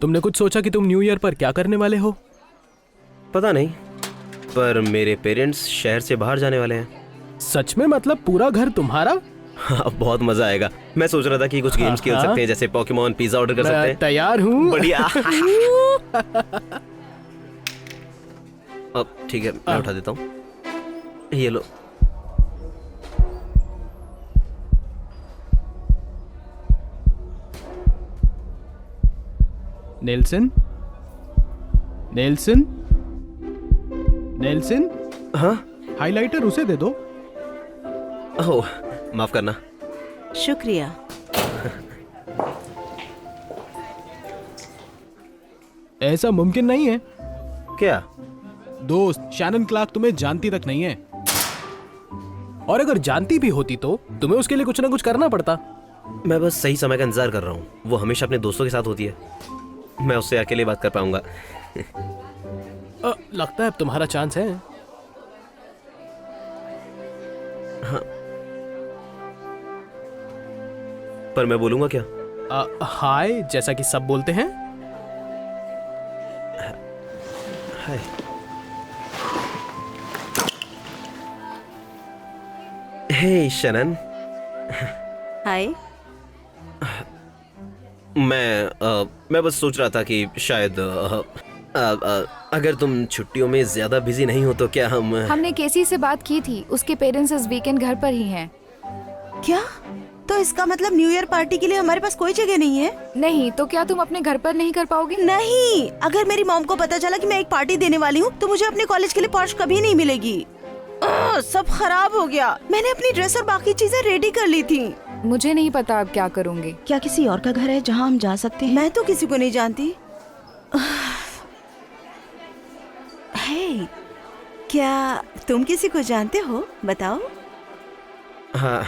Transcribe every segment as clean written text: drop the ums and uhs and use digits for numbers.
तुमने कुछ सोचा कि तुम न्यू ईयर पर क्या करने वाले हो? पता नहीं, पर मेरे पेरेंट्स शहर से बाहर जाने वाले हैं। सच में? मतलब पूरा घर तुम्हारा? हाँ, बहुत मजा आएगा। मैं सोच रहा था कि कुछ गेम्स खेल सकते हैं, जैसे पोकेमॉन, पिज्जा ऑर्डर कर सकते मैं हैं। तैयार हूँ। बढ़िया। अब ठीक है, मैं उठा देता हूँ। ये लो। नेल्सन, नेल्सन, नेल्सन, हाँ? हाइलाइटर उसे दे दो। ओह, माफ करना। शुक्रिया। ऐसा मुमकिन नहीं है। क्या? दोस्त, शैनन क्लार्क तुम्हें जानती तक नहीं है, और अगर जानती भी होती तो तुम्हें उसके लिए कुछ ना कुछ करना पड़ता। मैं बस सही समय का इंतजार कर रहा हूँ। वो हमेशा अपने दोस्तों के साथ होती है। मैं उससे अकेले बात कर पाऊंगा। लगता है अब तुम्हारा चांस है। हाँ, पर मैं बोलूंगा क्या? हाय, जैसा कि सब बोलते हैं। हाय। हे शनन। हाय। मैं बस सोच रहा था कि शायद अगर तुम छुट्टियों में ज्यादा बिजी नहीं हो तो क्या हमने केसी से बात की थी, उसके पेरेंट्स इस वीकेंड घर पर ही हैं। क्या? तो इसका मतलब न्यू ईयर पार्टी के लिए हमारे पास कोई जगह नहीं है? नहीं तो क्या तुम अपने घर पर नहीं कर पाओगे? नहीं, अगर मेरी मॉम को पता चला कि मैं एक पार्टी देने वाली हूँ तो मुझे अपने कॉलेज के लिए पॉर्श कभी नहीं मिलेगी। सब खराब हो गया। मैंने अपनी ड्रेस और बाकी चीजें रेडी कर ली थी। मुझे नहीं पता अब क्या करूँगी। क्या किसी और का घर है जहाँ हम जा सकते हैं? मैं तो किसी को नहीं जानती। हे, क्या तुम किसी को जानते हो? बताओ। हाँ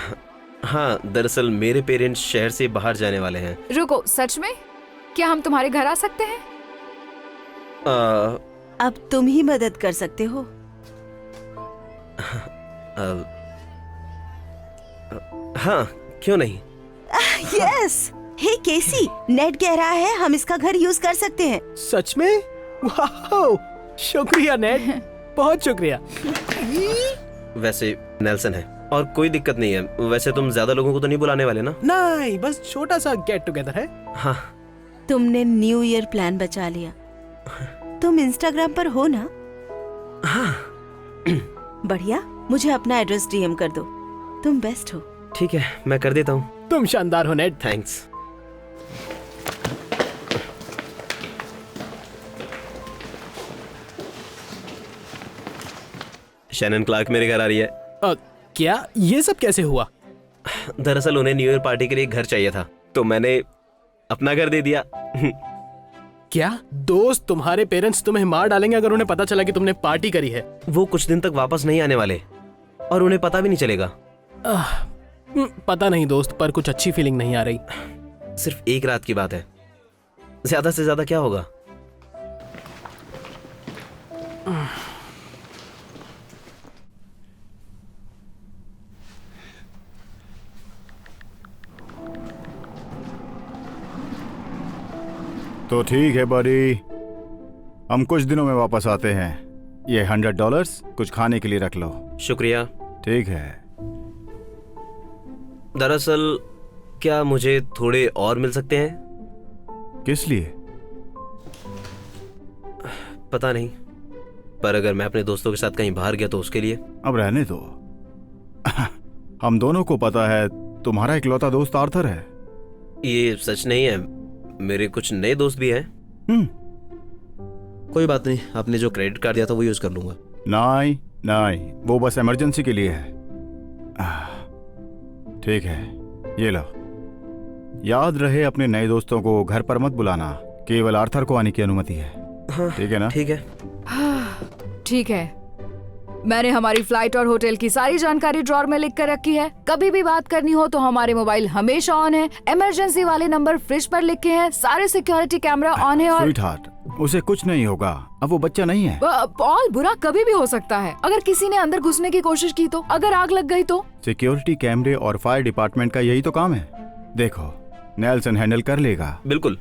हाँ, दरअसल मेरे पेरेंट्स शहर से बाहर जाने वाले हैं। रुको, सच में? क्या हम तुम्हारे घर आ सकते हैं? अब तुम ही मदद कर सकते हो। हाँ, क्यों नहीं? यस। हे केसी, नेट कह रहा है हम इसका घर यूज कर सकते हैं। सच में? वाह, शुक्रिया नेट, बहुत शुक्रिया। वैसे नेल्सन है और कोई दिक्कत नहीं है। वैसे तुम ज्यादा लोगों को तो नहीं बुलाने वाले ना? नहीं, बस छोटा सा गेट टुगेदर है। हाँ। तुमने न्यू ईयर प्लान बचा लिया। तुम इंस्टाग्राम पर हो ना? हाँ। बढ़िया, मुझे अपना एड्रेस डीएम कर दो। तुम बेस्ट हो। ठीक है, मैं कर देता हूँ। तुम शानदार हो नेट। थैंक्स। शैनन क्लार्क मेरे घर आ रही है। क्या? ये सब कैसे हुआ? दरअसल उन्हें न्यू ईयर पार्टी के लिए घर चाहिए था, तो मैंने अपना घर दे दिया। क्या दोस्त, तुम्हारे पेरेंट्स तुम्हें मार डालेंगे अगर उन्हें पता चला कि तुमने पार्टी करी है। वो कुछ दिन तक वापस नहीं आने वाले और उन्हें पता भी नहीं चलेगा। पता नहीं दोस्त, पर कुछ अच्छी फीलिंग नहीं आ रही। सिर्फ एक रात की बात है, ज्यादा से ज्यादा क्या होगा? तो ठीक है बड़ी, हम कुछ दिनों में वापस आते हैं। ये $100 कुछ खाने के लिए रख लो। शुक्रिया। ठीक है। दरअसल क्या मुझे थोड़े और मिल सकते हैं? किस लिए? पता नहीं, पर अगर मैं अपने दोस्तों के साथ कहीं बाहर गया तो उसके लिए। अब रहने दो। हम दोनों को पता है तुम्हारा इकलौता दोस्त आर्थर है। ये सच नहीं है, मेरे कुछ नए दोस्त भी हैं। कोई बात नहीं, आपने जो क्रेडिट कार्ड दिया था वो यूज कर लूंगा। नहीं नहीं, वो बस इमरजेंसी के लिए है। ठीक है, ये लो। याद रहे अपने नए दोस्तों को घर पर मत बुलाना, केवल आर्थर को आने की अनुमति है। हाँ, ठीक है ना? ठीक है। ठीक है, मैंने हमारी फ्लाइट और होटल की सारी जानकारी ड्रॉर में लिख कर रखी है। कभी भी बात करनी हो तो हमारे मोबाइल हमेशा ऑन है। इमरजेंसी वाले नंबर फ्रिज पर लिखे हैं। सारे सिक्योरिटी कैमरा ऑन है। और स्वीटहार्ट, उसे कुछ नहीं होगा, अब वो बच्चा नहीं है। पॉल, बुरा कभी भी हो सकता है। अगर किसी ने अंदर घुसने की कोशिश की तो, अगर आग लग गई तो? सिक्योरिटी कैमरे और फायर डिपार्टमेंट का यही तो काम है। देखो, नेल्सन हैंडल कर लेगा। बिल्कुल।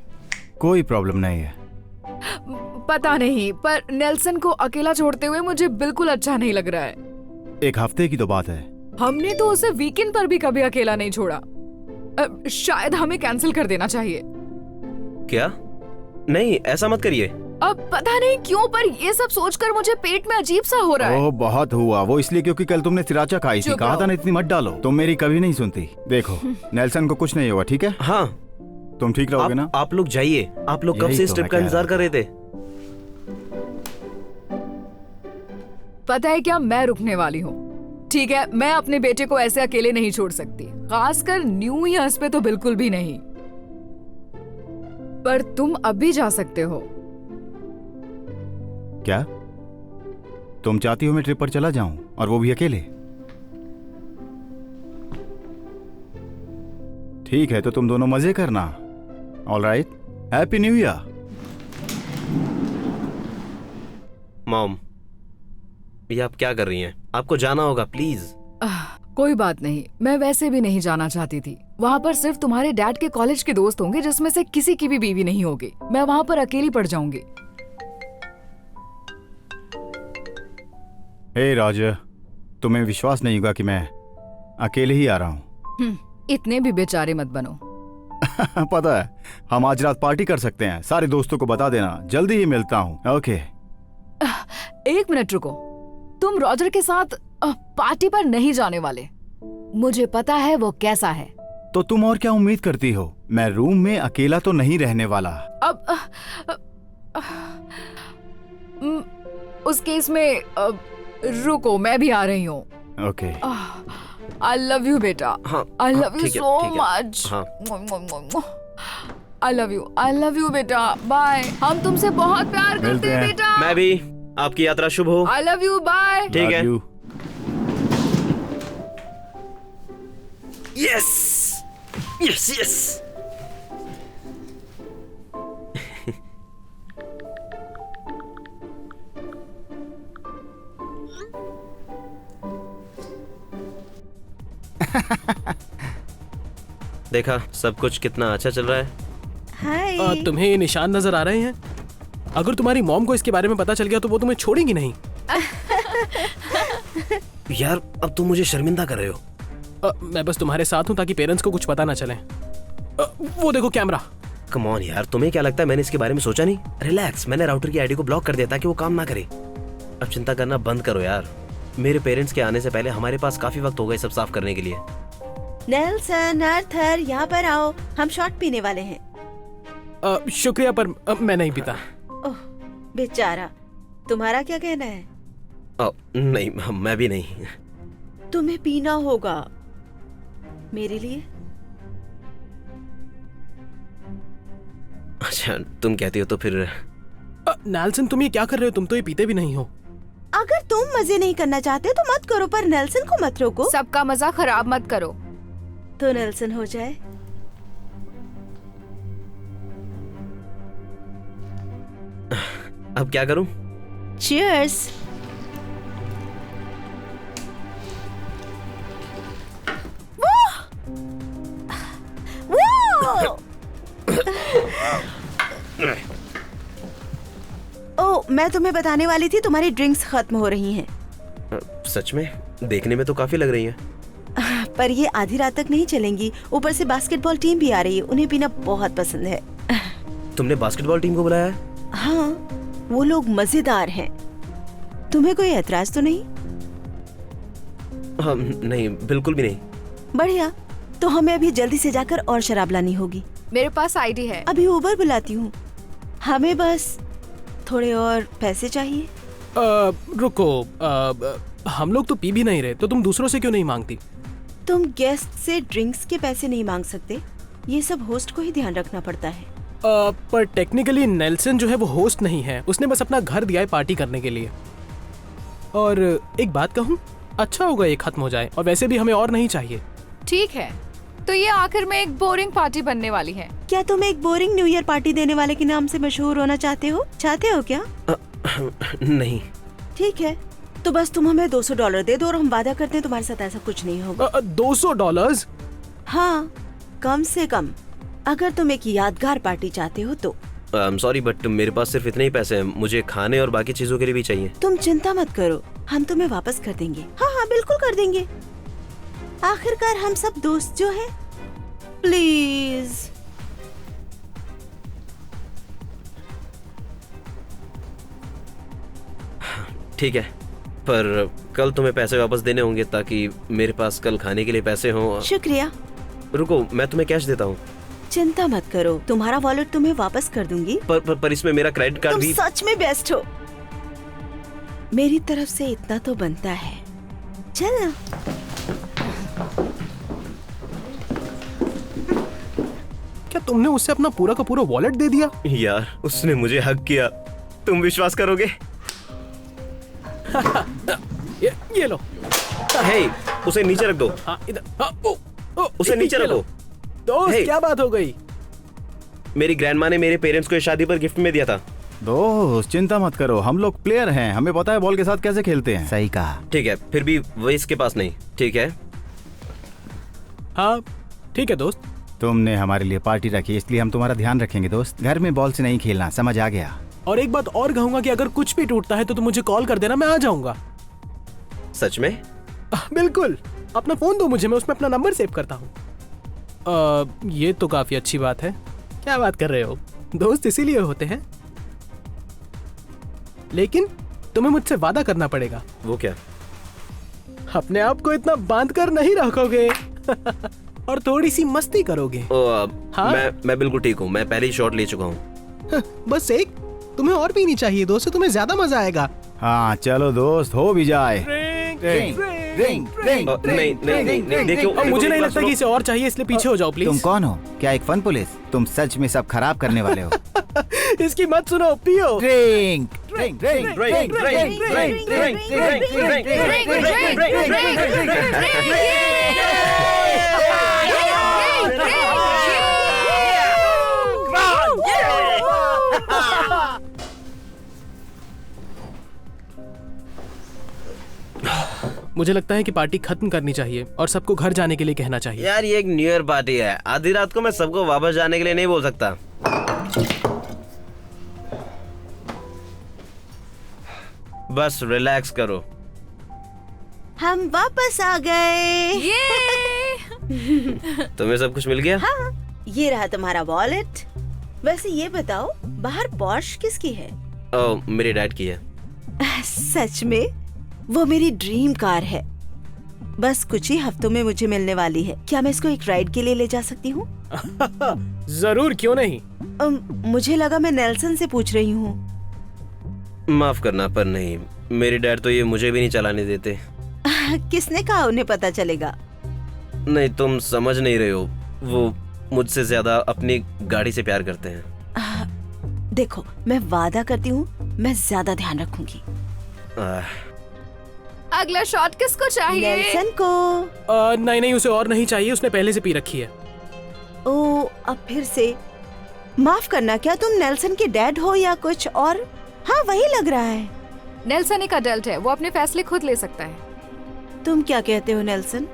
कोई प्रॉब्लम नहीं है। पता नहीं, पर नेल्सन को अकेला छोड़ते हुए मुझे बिल्कुल अच्छा नहीं लग रहा है। एक हफ्ते की तो बात है। हमने तो उसे वीकेंड पर भी कभी अकेला नहीं छोड़ा। शायद हमें कैंसिल कर देना चाहिए। क्या? नहीं, ऐसा मत करिए। अब पता नहीं क्यों, पर ये सब सोचकर मुझे पेट में अजीब सा हो रहा है। ओह बहुत हुआ, वो इसलिए क्योंकि कल तुमने सिराचा खाई थी। चुप कहा था रहो। ना इतनी मत डालो। तुम मेरी कभी नहीं सुनती। देखो नेल्सन को कुछ नहीं होगा, ठीक है? हाँ, तुम ठीक रहोगे ना? आप लोग जाइए। आप लोग कब यही से इस तो ट्रिप मैं का कह इंतजार रहा कर रहे थे? पता है क्या, मैं रुकने वाली हूँ। ठीक है, मैं अपने बेटे को ऐसे अकेले नहीं छोड़ सकती, खासकर न्यू ईयर्स पे तो बिल्कुल भी नहीं। पर तुम अब भी जा सकते हो। क्या तुम चाहती हो मैं ट्रिप पर चला जाऊं, और वो भी अकेले? ठीक है, तो तुम दोनों मजे करना। Alright, happy new year. Mom, ये आप क्या कर रही हैं? आपको जाना होगा, प्लीज। कोई बात नहीं, मैं वैसे भी नहीं जाना चाहती थी। वहाँ पर सिर्फ तुम्हारे डैड के कॉलेज के दोस्त होंगे, जिसमें से किसी की भी बीवी नहीं होगी। मैं वहाँ पर अकेली पड़ जाऊंगी। हे राजा, तुम्हें विश्वास नहीं होगा कि मैं अकेले ही आ रहा हूँ। इतने भी बेचारे मत बनो। पता है, हम आज रात पार्टी कर सकते हैं। सारे दोस्तों को बता देना, जल्दी ही मिलता हूँ। ओके। एक मिनट रुको, तुम रॉजर के साथ पार्टी पर नहीं जाने वाले। मुझे पता है वो कैसा है। तो तुम और क्या उम्मीद करती हो? मैं रूम में अकेला तो नहीं रहने वाला। अब उस केस में रुको, मैं भी आ रही हूँ। ओके। आई लव यू बेटा। हाँ, आई लव यू ठीक है, सो ठीक है। मच। हाँ। आई लव यू बेटा। बाय। हम तुमसे बहुत प्यार करते मिलते हैं हैं। बेटा। मैं भी। आपकी यात्रा शुभ हो। I love you. बाय। ठीक है। Love you. Yes yes yes. देखा, सब कुछ कितना अच्छा चल रहा है। हाय। तुम्हें ये निशान नजर आ रहे हैं? अगर तुम्हारी मॉम को इसके बारे में पता चल गया तो वो तुम्हें छोड़ेंगी नहीं। यार, अब तुम मुझे शर्मिंदा कर रहे हो। मैं बस तुम्हारे साथ हूँ ताकि पेरेंट्स को कुछ पता ना चले। वो देखो कैमरा। कम ऑन यार, तुम्हें क्या लगता है मैंने इसके बारे में सोचा नहीं? रिलैक्स, मैंने राउटर की आईडी को ब्लॉक कर दिया ताकि वो काम ना करे। अब चिंता करना बंद करो यार। मेरे पेरेंट्स के आने से पहले हमारे पास काफी वक्त हो गया सब साफ करने के लिए। नेल्सन, आर्थर, यहाँ पर आओ, हम शॉट पीने वाले हैं। शुक्रिया, पर मैं नहीं पीता। ओह बेचारा, तुम्हारा क्या कहना है? नहीं, मैं भी नहीं। तुम्हें पीना होगा मेरे लिए। अच्छा, तुम कहती हो तो फिर। नेल्सन, तुम ये क्या कर रहे हो? तुम तो ये पीते भी नहीं हो। अगर तुम मजे नहीं करना चाहते तो मत करो, पर नेल्सन को मत रोको। सबका मजा खराब मत करो। तो नेल्सन हो जाए। अब क्या करूं? Cheers. ओ, मैं तुम्हें बताने वाली थी, तुम्हारी ड्रिंक्स खत्म हो रही हैं। सच में? देखने में तो काफी लग रही है। पर ये आधी रात तक नहीं चलेंगी। ऊपर से बास्केटबॉल टीम भी आ रही है, उन्हें पीना बहुत पसंद है। तुमने बास्केटबॉल टीम को बुलाया है? हाँ, वो लोग मजेदार हैं। तुम्हें कोई एतराज तो नहीं? हाँ, नहीं, बिल्कुल भी नहीं। बढ़िया, तो हमें अभी जल्दी से जाकर और शराब लानी होगी। मेरे पास आईडी है। अभी उबर बुलाती हूँ। हमें बस थोड़े और पैसे चाहिए। रुको, हम लोग तो पी भी नहीं रहे, तो तुम दूसरों से क्यों नहीं मांगती? तुम गेस्ट से ड्रिंक्स के पैसे नहीं मांग सकते, ये सब होस्ट को ही ध्यान रखना पड़ता है। पर टेक्निकली नेल्सन जो है वो होस्ट नहीं है, उसने बस अपना घर दिया है पार्टी करने के लिए। और एक बात कहूँ, अच्छा होगा ये खत्म हो जाए, और वैसे भी हमें और नहीं चाहिए। ठीक है, तो ये आखिर में एक बोरिंग पार्टी बनने वाली है। क्या तुम एक बोरिंग न्यू ईयर पार्टी देने वाले के नाम से मशहूर होना चाहते हो क्या? नहीं। ठीक है, तो बस तुम हमें $200 दे दो और हम वादा करते हैं तुम्हारे साथ ऐसा कुछ नहीं होगा। $200? हाँ, कम से कम। अगर तुम एक यादगार पार्टी चाहते हो तो। सॉरी बट मेरे पास सिर्फ इतने ही पैसे हैं, मुझे खाने और बाकी चीजों के लिए भी चाहिए। तुम चिंता मत करो, हम तुम्हें वापस कर देंगे। हाँ हाँ बिल्कुल कर देंगे, आखिरकार हम सब दोस्त जो हैं। प्लीज। ठीक है, पर कल तुम्हें पैसे वापस देने होंगे ताकि मेरे पास कल खाने के लिए पैसे हों। शुक्रिया। रुको, मैं तुम्हें कैश देता हूँ। चिंता मत करो, तुम्हारा वॉलेट तुम्हें वापस कर दूंगी। पर इसमें मेरा क्रेडिट कार्ड तुम भी। सच में बेस्ट हो, मेरी तरफ से इतना तो बनता है। चल ना। क्या तुमने उससे अपना पूरा का पूरा वॉलेट दे दिया? यार उसने मुझे हक किया, तुम विश्वास करोगे? ये लो। हे, उसे नीचे रख दो। हाँ, इधर। हाँ, ओ, उसे नीचे ये लो। रखो। दोस्त Hey. क्या बात हो गई? मेरी ग्रैंडमा ने मेरे पेरेंट्स को इस शादी पर गिफ्ट में दिया था। दोस्त चिंता मत करो, हम लोग प्लेयर हैं, हमें पता है बॉल के साथ कैसे खेलते हैं। सही कहा। ठीक है, फिर भी वो इसके पास नहीं। ठीक है, हाँ ठीक है दोस्त। तुमने हमारे लिए पार्टी रखी इसलिए हम तुम्हारा ध्यान रखेंगे दोस्त। घर में बॉल से नहीं खेलना, समझ आ गया? और एक बात और कहूंगा कि अगर कुछ भी टूटता है तो तुम मुझे कॉल कर देना, मैं आ जाऊंगा। सच में? बिल्कुल, अपना फोन दो मुझे, मैं उसमें अपना नंबर सेव करता हूँ। ये तो काफी अच्छी बात है। क्या बात कर रहे हो? दोस्त इसीलिए होते हैं। लेकिन तुम्हें मुझसे वादा करना पड़ेगा। वो क्या? अपने आप को इतना बांध कर नहीं रखोगे और थोड़ी सी मस्ती करोगे। हाँ? मैं बिल्कुल ठीक हूँ, मैं पहले ही शॉट ले चुका हूँ। बस एक, तुम्हें और पीनी चाहिए दोस्त, तुम्हें ज्यादा मजा आएगा। हाँ चलो दोस्त, हो भी जाए। नहीं देखो, अब मुझे नहीं लगता कि इसे और चाहिए, इसलिए पीछे हो जाओ प्लीज। तुम कौन हो? क्या एक फन पुलिस? तुम सच में सब खराब करने वाले हो। इसकी मत सुनो, पियो। ड्रिंक ड्रिंक ड्रिंक ड्रिंक मुझे लगता है कि पार्टी खत्म करनी चाहिए और सबको घर जाने के लिए कहना चाहिए। यार ये एक न्यू ईयर पार्टी है, आधी रात को मैं सबको वापस जाने के लिए नहीं बोल सकता। बस रिलैक्स करो। हम वापस आ गए। तुम्हें सब कुछ मिल गया? हाँ, ये रहा तुम्हारा वॉलेट। वैसे ये बताओ, बाहर पॉर्श किसकी है? मेरे डैड की है। सच में? वो मेरी ड्रीम कार है, बस कुछ ही हफ्तों में मुझे मिलने वाली है। क्या मैं इसको एक राइड के लिए ले जा सकती हूँ? जरूर, क्यों नहीं। मुझे लगा मैं नेल्सन से पूछ रही हूँ। माफ करना, पर नहीं, मेरे डैड तो ये मुझे भी नहीं चलाने देते। किसने कहा उन्हें पता चलेगा? नहीं, तुम समझ नहीं रहे हो, वो मुझसे ज्यादा अपनी गाड़ी से प्यार करते हैं। देखो, मैं वादा करती हूँ मैं ज्यादा ध्यान रखूंगी। अगला शॉट किसको चाहिए? नेल्सन को। नहीं, उसे और नहीं चाहिए, उसने पहले से पी रखी है। ओ, अब फिर से। माफ करना, क्या तुम नेल्सन के डैड हो या कुछ और? हाँ, वही लग रहा है। नेल्सन एक अडल्ट है, वो अपने फैसले खुद ले सकता है। तुम क्या कहते हो नेल्सन?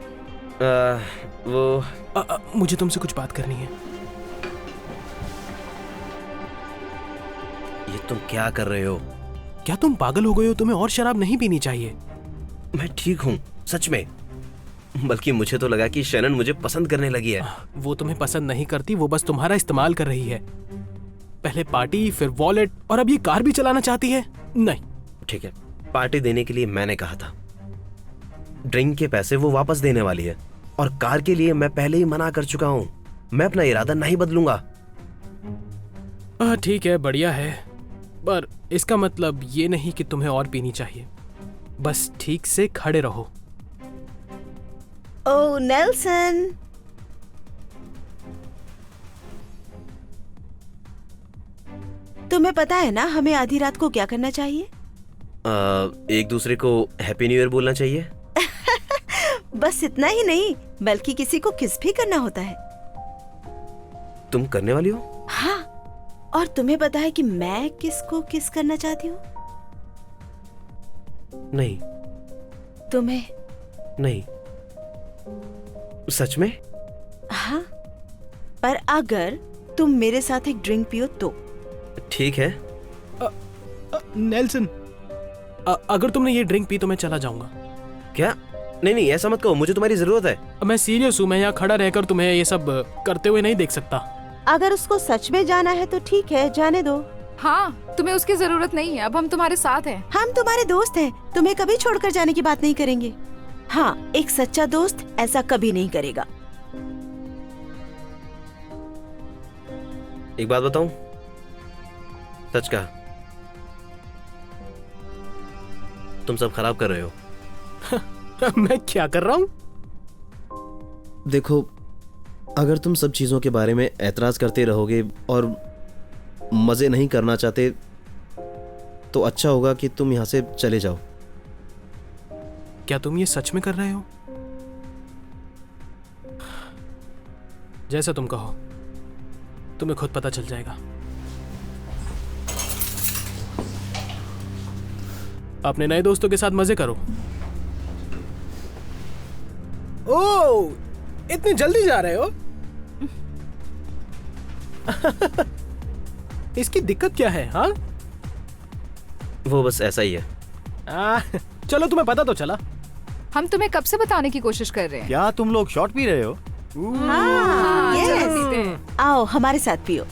मुझे तुमसे कुछ बात करनी है। ये तुम क्या कर रहे हो? क्या तुम पागल हो गए हो? तुम्हें और शराब नहीं पीनी चाहिए। मैं ठीक हूँ, सच में। बल्कि मुझे तो लगा कि शैनन मुझे पसंद करने लगी है। वो तुम्हें पसंद नहीं करती, वो बस तुम्हारा इस्तेमाल कर रही है। पहले पार्टी, फिर वॉलेट, और अब ये कार भी चलाना चाहती है। नहीं। ठीक है, पार्टी देने के लिए मैंने कहा था, ड्रिंक के पैसे वो वापस देने वाली है, और कार के लिए मैं पहले ही मना कर चुका हूँ। मैं अपना इरादा नहीं बदलूंगा। ठीक है, बढ़िया है, पर इसका मतलब ये नहीं कि तुम्हें और पीनी चाहिए। बस ठीक से खड़े रहो। ओ नेल्सन, तुम्हें पता है ना हमें आधी रात को क्या करना चाहिए? एक दूसरे को हैप्पी न्यू ईयर बोलना चाहिए। बस इतना ही नहीं, बल्कि किसी को किस भी करना होता है। तुम करने वाली हो? हाँ, और तुम्हें पता है कि मैं किसको किस करना चाहती हूँ? नहीं। तुम्हें। नहीं, सच में? हाँ, पर अगर तुम मेरे साथ एक ड्रिंक पियो तो। ठीक है। नेल्सन, अगर तुमने ये ड्रिंक पी तो मैं चला जाऊंगा। क्या? नहीं नहीं, ऐसा मत कहो, मुझे तुम्हारी जरूरत है। मैं सीरियस हूँ, मैं यहाँ खड़ा रहकर तुम्हें ये सब करते हुए नहीं देख सकता। अगर उसको सच में जाना है तो ठीक है, जाने दो। हाँ, तुम्हें उसकी जरूरत नहीं है, अब हम तुम्हारे साथ हैं। हम तुम्हारे दोस्त हैं, तुम्हें कभी छोड़कर जाने की बात नहीं करेंगे। हाँ, एक सच्चा दोस्त ऐसा कभी नहीं करेगा। एक बात बताऊं, सच कहा, तुम सब खराब कर रहे हो। मैं क्या कर रहा हूँ? देखो, अगर तुम सब चीजों के बारे में ऐतराज करते रहोगे और मजे नहीं करना चाहते तो अच्छा होगा कि तुम यहां से चले जाओ। क्या तुम ये सच में कर रहे हो? जैसा तुम कहो, तुम्हें खुद पता चल जाएगा। अपने नए दोस्तों के साथ मजे करो। ओह, इतनी जल्दी जा रहे हो? इसकी दिक्कत क्या है? हाँ, वो बस ऐसा ही है। चलो, तुम्हें पता तो चला। हम तुम्हें कब से बताने की कोशिश कर रहे हैं। क्या तुम लोग शॉट पी रहे हो? हाँ, चलो yes। पीते हैं। आओ हमारे साथ पियो।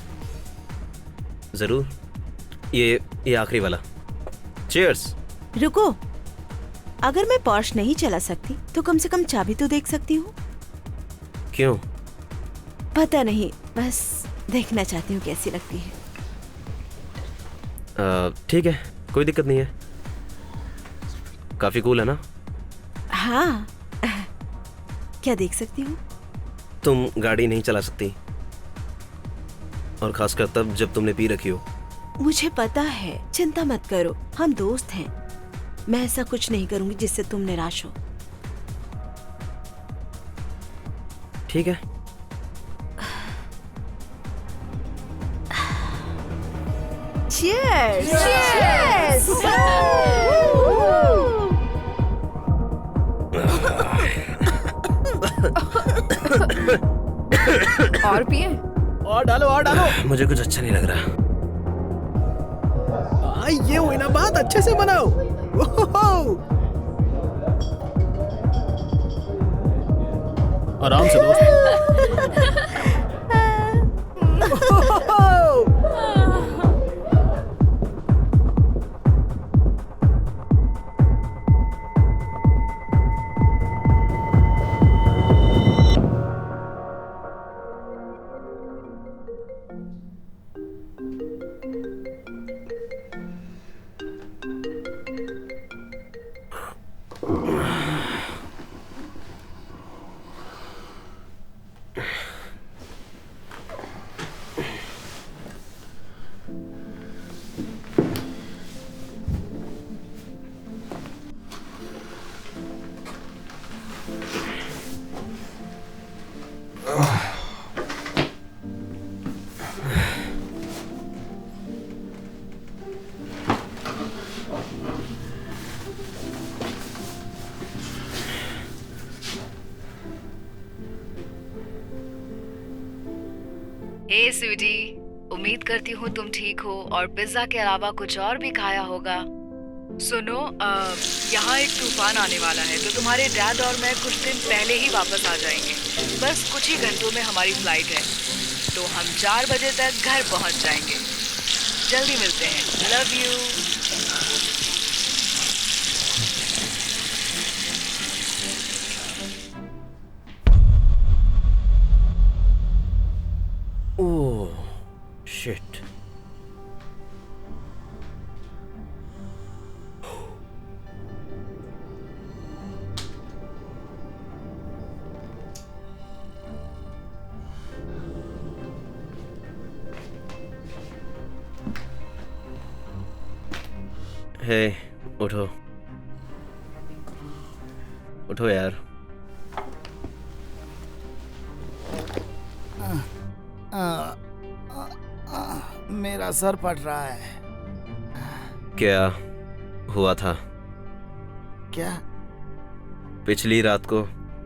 जरूर। ये आखिरी वाला। चीयर्स। रुको, अगर मैं पॉर्श नहीं चला सकती तो कम से कम चाबी तो देख सकती हूँ। क्यों? पता नहीं, बस देखना चाहती हूँ कैसी लगती है। ठीक है, कोई दिक्कत नहीं है। काफी कूल है ना? हाँ, क्या देख सकती हूँ? तुम गाड़ी नहीं चला सकती, और खासकर तब जब तुमने पी रखी हो। मुझे पता है, चिंता मत करो, हम दोस्त हैं। मैं ऐसा कुछ नहीं करूंगी जिससे तुम निराश हो। ठीक है। Cheers! और पिए। और डालो, और डालो। मुझे कुछ अच्छा नहीं लग रहा। ये हुई ना बात, अच्छे से बनाओ। ओहो! आराम से दोस्त। ओहो! हे स्वीटी, उम्मीद करती हूँ तुम ठीक हो और पिज्जा के अलावा कुछ और भी खाया होगा। सुनो, यहाँ एक तूफान आने वाला है, तो तुम्हारे डैड और मैं कुछ दिन पहले ही वापस आ जाएंगे। बस कुछ ही घंटों में हमारी फ्लाइट है, तो हम 4 बजे तक घर पहुँच जाएंगे। जल्दी मिलते हैं। Love you. Oh shit. Hey, उठो उठो यार। मेरा सर फट रहा है। क्या हुआ था? क्या? पिछली रात को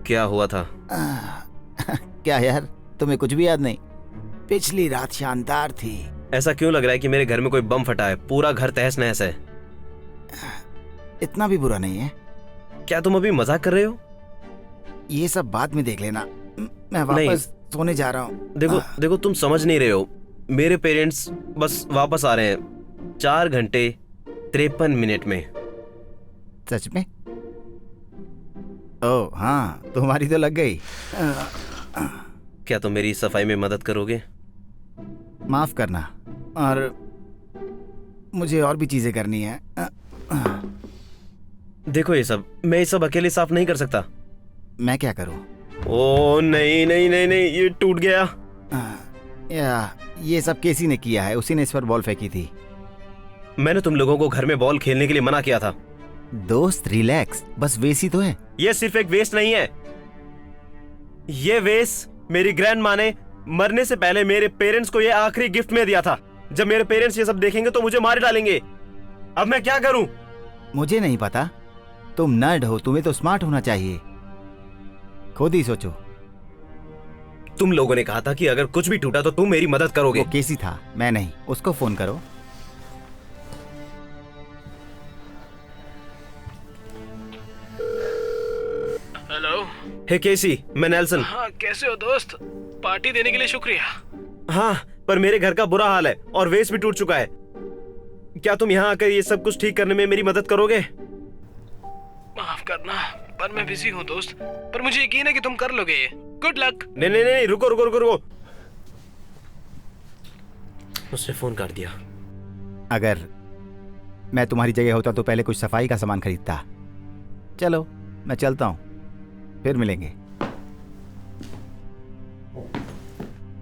क्या हुआ था? क्या यार, तुम्हें कुछ भी याद नहीं? पिछली रात शानदार थी। ऐसा क्यों लग रहा है कि मेरे घर में कोई बम फटा है? पूरा घर तहस नहस है। इतना भी बुरा नहीं है। क्या तुम अभी मजाक कर रहे हो? ये सब बाद में देख लेना। मैं वापस सोने जा रहा हूँ। देखो तुम समझ नहीं रहे हो। मेरे पेरेंट्स बस वापस आ रहे हैं 4 घंटे 53 मिनट में। सच में? ओह हाँ, तुम्हारी तो लग गई। क्या तुम मेरी सफाई में मदद करोगे? माफ करना, और मुझे और भी चीजें करनी है। देखो मैं ये सब अकेले साफ नहीं कर सकता। मैं क्या करूं? ओ नहीं नहीं नहीं नहीं, ये टूट गया। या ये सब केसी ने किया है, उसी ने इस पर बॉल फेंकी थी। मैंने तुम लोगों को घर में बॉल खेलने के लिए मना किया था। दोस्त रिलैक्स, बस वेस्ट ही तो है। ये सिर्फ एक वेस्ट नहीं है। ये वेस्ट मेरी ग्रैंड माँ ने मरने से पहले मेरे पेरेंट्स को ये आखिरी गिफ्ट में दिया था। जब मेरे पेरेंट्स ये सब देखेंगे तो मुझे मार डालेंगे। अब मैं क्या करूं? मुझे नहीं पता, तुम नर्ड हो, तुम्हें तो स्मार्ट होना चाहिए। खुद ही सोचो। तुम लोगों ने कहा था कि अगर कुछ भी टूटा तो तुम मेरी मदद करोगे। वो केसी था, मैं नहीं। उसको फोन करो। हेलो। हे केसी, मैं नेल्सन। हाँ, कैसे हो दोस्त? पार्टी देने के लिए शुक्रिया। हाँ, पर मेरे घर का बुरा हाल है और वेस्ट भी टूट चुका है। क्या तुम यहाँ आकर ये सब कुछ ठीक करने में मेरी मदद करोगे? माफ करना, पर मैं बिजी हूँ दोस्त। पर मुझे यकीन है कि तुम कर लोगे ये। Good luck. नहीं नहीं नहीं, रुको रुको रुको रुको। उसने फोन काट दिया। अगर मैं तुम्हारी जगह होता तो पहले कुछ सफाई का सामान खरीदता। चलो मैं चलता हूँ, फिर मिलेंगे।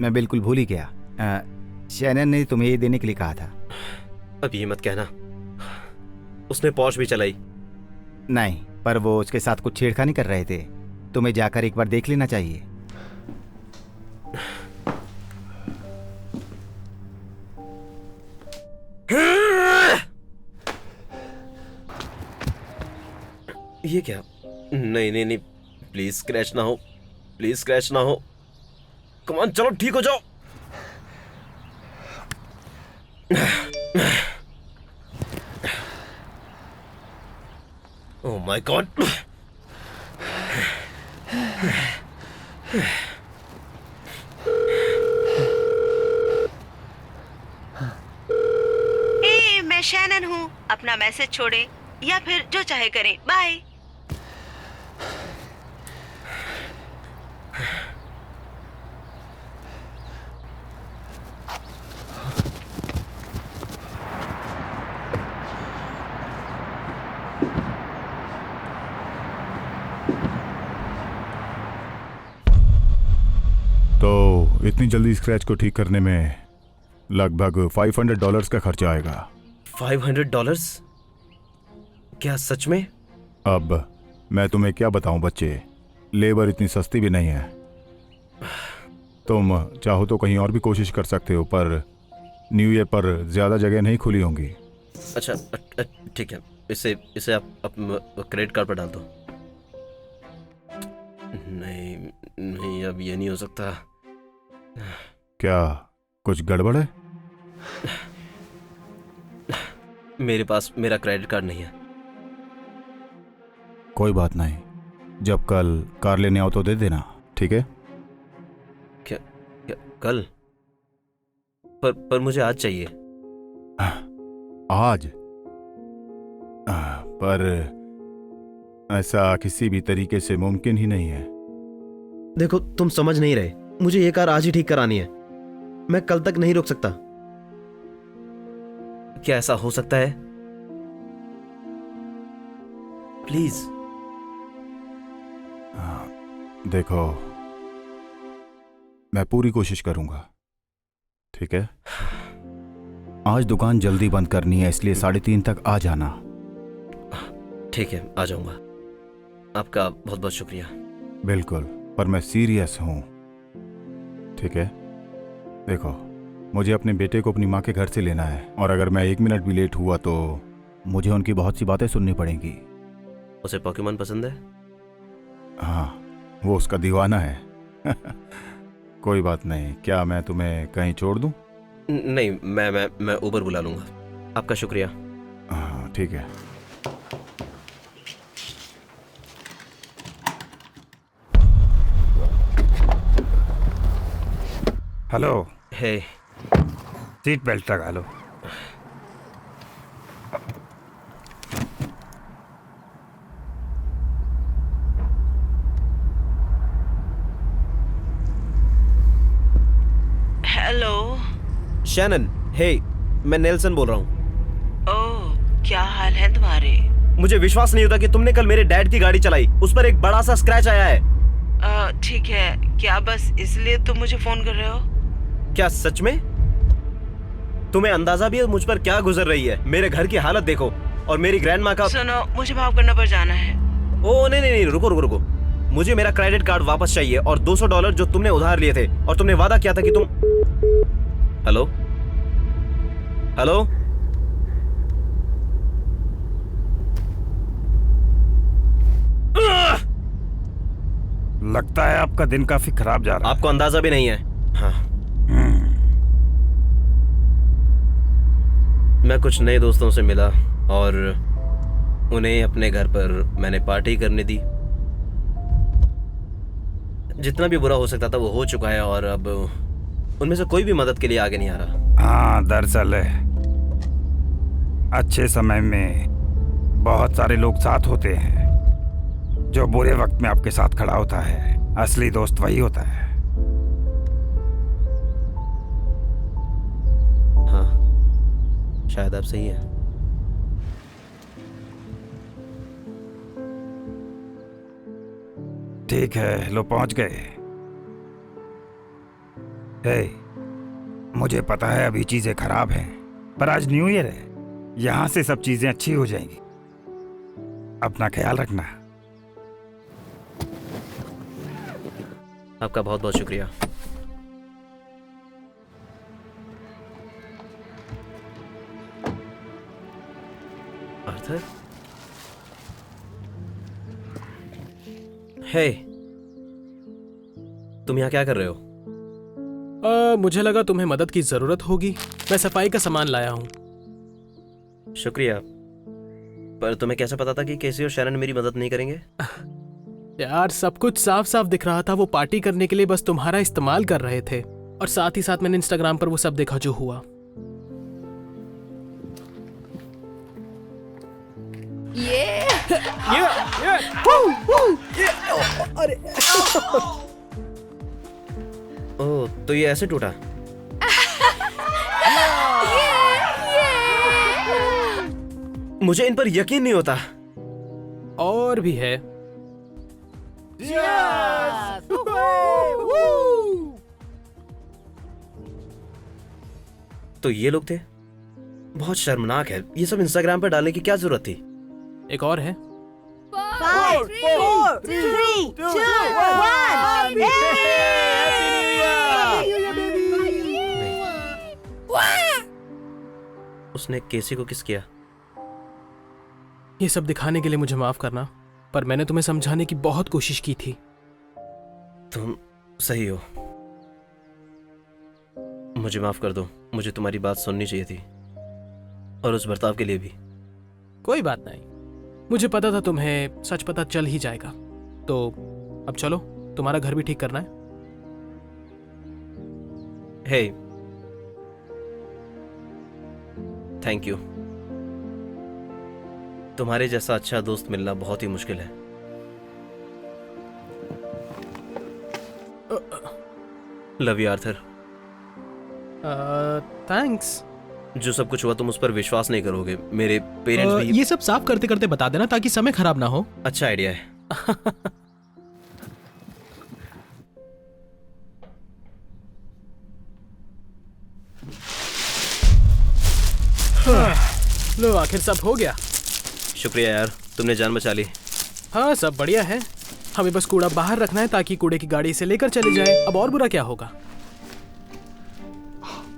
मैं बिल्कुल भूल ही गया, शैनन ने तुम्हें ये देने के लिए कहा था। अब ये मत कहना। उसने पॉश भी चलाई। नहीं, पर वो उसके साथ कुछ छेड़खानी कर रहे थे। तुम्हें जाकर एक बार देख लेना चाहिए। ये क्या? नहीं नहीं नहीं, प्लीज स्क्रैच ना हो, प्लीज स्क्रैच ना हो। कम ऑन, चलो ठीक हो जाओ। Oh my God. मैं शैनन हूँ। अपना मैसेज छोड़ें या फिर जो चाहे करें। बाय। तो इतनी जल्दी स्क्रैच को ठीक करने में लगभग $500 का खर्चा आएगा। $500? क्या सच में? अब मैं तुम्हें क्या बताऊं बच्चे, लेबर इतनी सस्ती भी नहीं है। तुम चाहो तो कहीं और भी कोशिश कर सकते हो, पर न्यू ईयर पर ज्यादा जगह नहीं खुली होंगी। अच्छा ठीक है, इसे आप क्रेडिट कार्ड पर डाल दो। नहीं नहीं, अब ये नहीं हो सकता। क्या कुछ गड़बड़ है? मेरे पास मेरा क्रेडिट कार्ड नहीं है। कोई बात नहीं, जब कल कार लेने आओ तो दे देना, ठीक है? क्या कल? पर मुझे आज चाहिए। आज? पर ऐसा किसी भी तरीके से मुमकिन ही नहीं है। देखो तुम समझ नहीं रहे। मुझे ये कार आज ही ठीक करानी है। मैं कल तक नहीं रोक सकता। क्या ऐसा हो सकता है? प्लीज। देखो, मैं पूरी कोशिश करूंगा, ठीक है? आज दुकान जल्दी बंद करनी है, इसलिए 3:30 तक आ जाना। ठीक है, आ जाऊंगा। आपका बहुत बहुत शुक्रिया। बिल्कुल, पर मैं सीरियस हूं, ठीक है? देखो, मुझे अपने बेटे को अपनी माँ के घर से लेना है, और अगर मैं 1 मिनट भी लेट हुआ तो मुझे उनकी बहुत सी बातें सुननी पड़ेंगी। उसे पोकेमॉन पसंद है? हाँ, वो उसका दीवाना है। कोई बात नहीं, क्या मैं तुम्हें कहीं छोड़ दूं? नहीं, मैं उबर बुला लूंगा। आपका शुक्रिया। हाँ ठीक है। हेलो, हे, सीट बेल्ट लगा लो। हेलो। शैनन, हे, मैं नेल्सन बोल रहा हूँ। ओह, क्या हाल है तुम्हारे? मुझे विश्वास नहीं होता कि तुमने कल मेरे डैड की गाड़ी चलाई। उस पर एक बड़ा सा स्क्रैच आया है। ठीक है, क्या बस इसलिए तुम मुझे फोन कर रहे हो? क्या सच में? तुम्हें अंदाजा भी है मुझ पर क्या गुजर रही है? मेरे घर की हालत देखो और मेरी ग्रैंडमा का। सुनो, मुझे माफ करना पर जाना है। ओ नहीं नहीं नहीं, रुको रुको रुको। मुझे मेरा क्रेडिट कार्ड वापस चाहिए और $200 जो तुमने उधार लिए थे और तुमने वादा किया था कि तुम। हेलो हेलो, लगता है आपका दिन काफी खराब जा रहा है। आपको अंदाजा भी नहीं है। हाँ, मैं कुछ नए दोस्तों से मिला और उन्हें अपने घर पर मैंने पार्टी करने दी। जितना भी बुरा हो सकता था वो हो चुका है और अब उनमें से कोई भी मदद के लिए आगे नहीं आ रहा। हाँ, दरअसल अच्छे समय में बहुत सारे लोग साथ होते हैं। जो बुरे वक्त में आपके साथ खड़ा होता है, असली दोस्त वही होता है। हाँ, शायद आप सही हैं। ठीक है, लो पहुंच गए। हे, मुझे पता है अभी चीजें खराब हैं, पर आज न्यू ईयर है, यहां से सब चीजें अच्छी हो जाएंगी। अपना ख्याल रखना। आपका बहुत बहुत शुक्रिया। आर्थर, हे, तुम यहाँ क्या कर रहे हो? मुझे लगा तुम्हें मदद की जरूरत होगी। मैं सफाई का सामान लाया हूँ। शुक्रिया, पर तुम्हें कैसे पता था कि केसी और शैरन मेरी मदद नहीं करेंगे? यार, सब कुछ साफ साफ दिख रहा था। वो पार्टी करने के लिए बस तुम्हारा इस्तेमाल कर रहे थे और साथ ही साथ मैंने इंस्टाग्राम पर वो सब देखा जो हुआ। ओह, तो ये ऐसे टूटा? मुझे इन पर यकीन नहीं होता। और भी है। तो ये लोग थे? बहुत शर्मनाक है। ये सब इंस्टाग्राम पर डालने की क्या जरूरत थी? एक और है। 5, 4, 3, 2, 1। उसने केसी को किस किया? ये सब दिखाने के लिए मुझे माफ करना, पर मैंने तुम्हें समझाने की बहुत कोशिश की थी। तुम सही हो। मुझे माफ कर दो। मुझे तुम्हारी बात सुननी चाहिए थी और उस बर्ताव के लिए भी। कोई बात नहीं, मुझे पता था तुम्हें सच पता चल ही जाएगा। तो अब चलो, तुम्हारा घर भी ठीक करना है। हे, थैंक यू। तुम्हारे जैसा अच्छा दोस्त मिलना बहुत ही मुश्किल है। Love you Arthur. थैंक्स। जो सब कुछ हुआ तुम उस पर विश्वास नहीं करोगे। मेरे पेरेंट्स भी। ये सब साफ करते करते बता देना ताकि समय खराब ना हो। अच्छा आइडिया है। लो, आखिर सब हो गया। शुक्रिया यार, तुमने जान बचा ली। हाँ, सब बढ़िया है। हमें बस कूड़ा बाहर रखना है ताकि कूड़े की गाड़ी इसे लेकर चली जाए। अब और बुरा क्या होगा?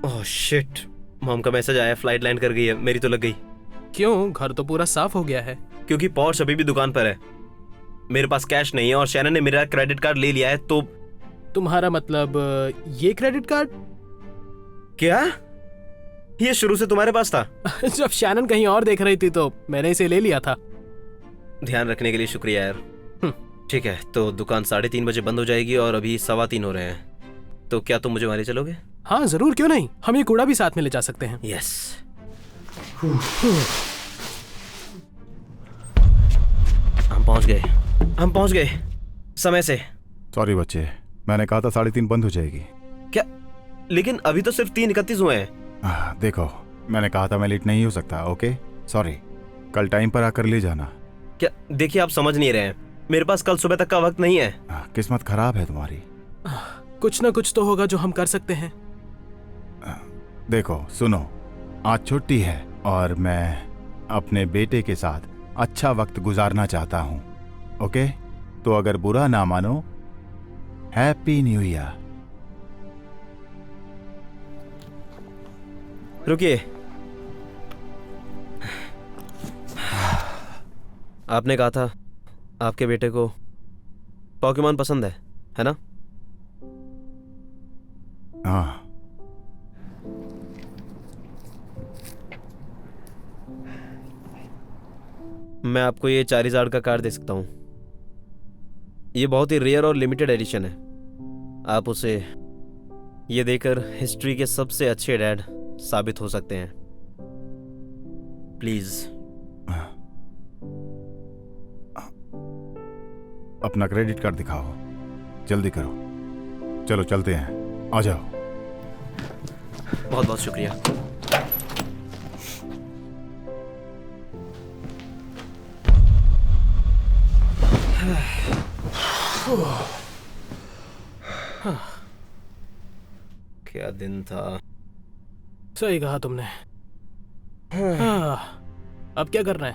ओह शिट, मॉम का मैसेज आया, फ्लाइट लैंड कर गई है। मेरी तो लग गई। क्यों? घर तो पूरा साफ हो गया है। क्योंकि पॉर्श अभी भी दुकान पर है। मेरे पास कैश नहीं है और शैनन ने मेरा क्रेडिट कार्ड ले लिया है। तो तुम्हारा मतलब ये क्रेडिट कार्ड? क्या? ये शुरू से तुम्हारे पास था? जब शैनन कहीं और देख रही थी तो मैंने इसे ले लिया था। ध्यान रखने के लिए शुक्रिया यार। ठीक है, तो दुकान 3:30 बजे बंद हो जाएगी और अभी 3:15 हो रहे हैं। तो क्या तुम मुझे वहां ले चलोगे? हाँ जरूर, क्यों नहीं। हम ये कूड़ा भी साथ में ले जा सकते हैं। यस। हम पहुंच गए समय से। सॉरी बच्चे, मैंने कहा था 3:30 बंद हो जाएगी। क्या? लेकिन अभी तो सिर्फ 3:31 हुए हैं। देखो, मैंने कहा था मैं लेट नहीं हो सकता। ओके सॉरी, कल टाइम पर आकर ले जाना। क्या? देखिए, आप समझ नहीं रहे हैं, मेरे पास कल सुबह तक का वक्त नहीं है। किस्मत खराब है तुम्हारी। कुछ ना कुछ तो होगा जो हम कर सकते हैं। देखो सुनो, आज छुट्टी है और मैं अपने बेटे के साथ अच्छा वक्त गुजारना चाहता हूँ। ओके, तो अगर बुरा ना मानो, हैप्पी न्यू ईयर। रुकिए, आपने कहा था आपके बेटे को पोकेमॉन पसंद है ना? हाँ। मैं आपको ये चारिज़ार्ड का कार्ड दे सकता हूँ। ये बहुत ही रेयर और लिमिटेड एडिशन है। आप उसे ये देकर हिस्ट्री के सबसे अच्छे डैड साबित हो सकते हैं। प्लीज। अपना क्रेडिट कार्ड दिखाओ, जल्दी करो। चलो चलते हैं, आ जाओ। बहुत बहुत शुक्रिया। क्या दिन था। सही कहा तुमने। हाँ, अब क्या करना है?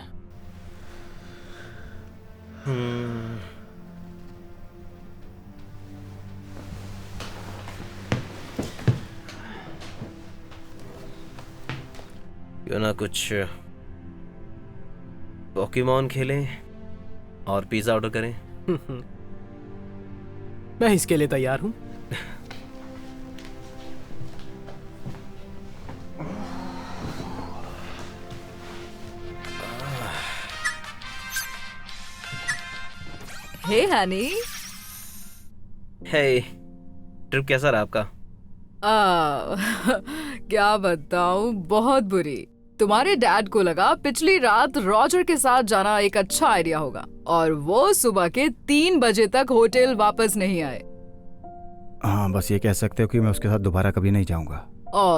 क्यों ना कुछ पोकेमॉन खेलें और पिज्जा ऑर्डर करें। मैं इसके लिए तैयार हूं। हे हनी। हे, ट्रिप कैसा रहा आपका? क्या बताऊं, बहुत बुरी। तुम्हारे डैड को लगा पिछली रात रॉजर के साथ जाना एक अच्छा आइडिया होगा और वो सुबह के 3 बजे तक होटल वापस नहीं आए। हाँ, बस ये कह सकते हो कि मैं उसके साथ दोबारा कभी नहीं जाऊंगा।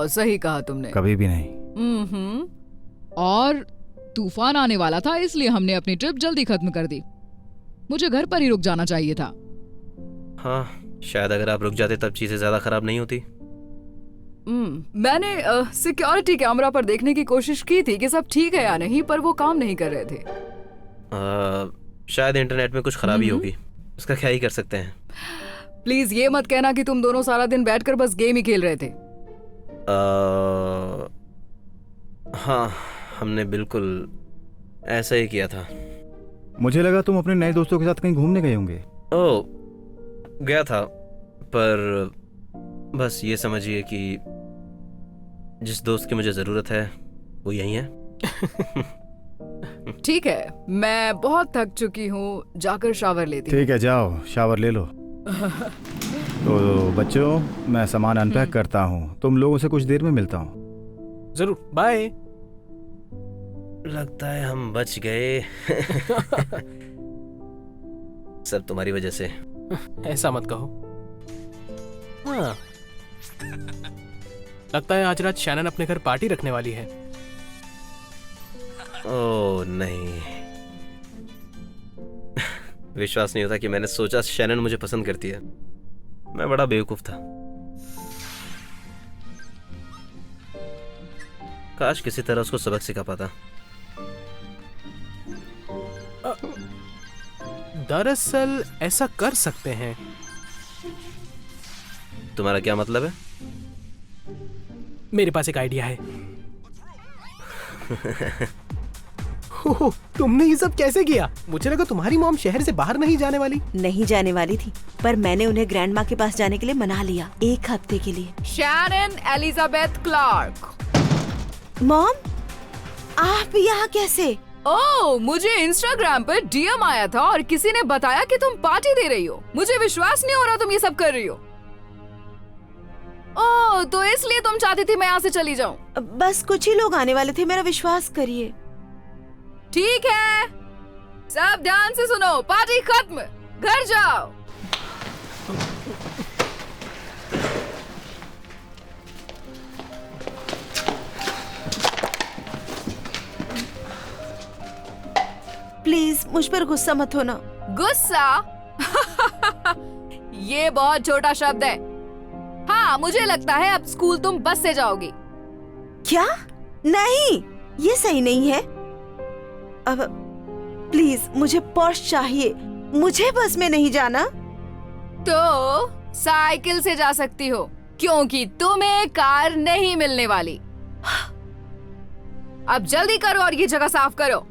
सही कहा तुमने। कभी भी नहीं। और तूफान आने वाला था, इसलिए हमने अपनी ट्रिप जल्दी खत्म कर दी। मुझे घर पर ही रुक जाना चाहिए था। हाँ, शायद अगर आप रुक जाते तब चीजें ज्यादा खराब नहीं होती। मैंने सिक्योरिटी कैमरा पर देखने की कोशिश की थी कि सब ठीक है या नहीं, पर वो काम नहीं कर रहे थे। शायद इंटरनेट में कुछ खराबी होगी, उसका क्या ही कर सकते हैं। प्लीज ये मत कहना कि तुम दोनों सारा दिन बैठकर बस गेम ही खेल रहे थे। हाँ, हमने बिल्कुल ऐसा ही किया था। मुझे लगा तुम अपने नए दोस्तों के साथ कहीं घूमने गए होंगे। ओह, गया था, पर बस ये समझिए कि जिस दोस्त की मुझे जरूरत है वो यही है। ठीक है, मैं बहुत थक चुकी हूँ, जाकर शावर लेती हूँ। ठीक है, जाओ शावर ले लो। तो बच्चों, मैं सामान अनपैक करता हूँ, तुम लोगों से कुछ देर में मिलता हूँ। जरूर, बाय। लगता है हम बच गए। सब तुम्हारी वजह से। ऐसा मत कहो। हाँ, लगता है आज रात शैनन अपने घर पार्टी रखने वाली है। ओह नहीं, विश्वास नहीं होता कि मैंने सोचा शैनन मुझे पसंद करती है। मैं बड़ा बेवकूफ था। काश किसी तरह उसको सबक सिखा पाता। दरअसल ऐसा कर सकते हैं। तुम्हारा क्या मतलब है? मेरे पास एक आइडिया है। हो, तुमने ये सब कैसे किया? मुझे लगा तुम्हारी मॉम शहर से बाहर नहीं जाने वाली। नहीं जाने वाली थी, पर मैंने उन्हें ग्रैंड माँ के पास जाने के लिए मना लिया, 1 हफ्ते के लिए। Sharon Elizabeth Clark. मॉम, आप यहाँ कैसे? ओह, मुझे इंस्टाग्राम पर डीएम आया था और किसी ने बताया कि तुम पार्टी दे रही हो। मुझे विश्वास नहीं हो रहा तुम ये सब कर रही हो। ओह, तो इसलिए तुम चाहती थी मैं यहाँ से चली जाऊँ? बस कुछ ही लोग आने वाले थे, मेरा विश्वास करिए। ठीक है, सब ध्यान से सुनो, पार्टी खत्म, घर जाओ। प्लीज मुझ पर गुस्सा मत होना। गुस्सा? ये बहुत छोटा शब्द है। हाँ, मुझे लगता है अब स्कूल तुम बस से जाओगी। क्या? नहीं, ये सही नहीं है। अब प्लीज मुझे पोर्श चाहिए, मुझे बस में नहीं जाना। तो साइकिल से जा सकती हो, क्योंकि तुम्हें कार नहीं मिलने वाली। अब जल्दी करो और ये जगह साफ करो।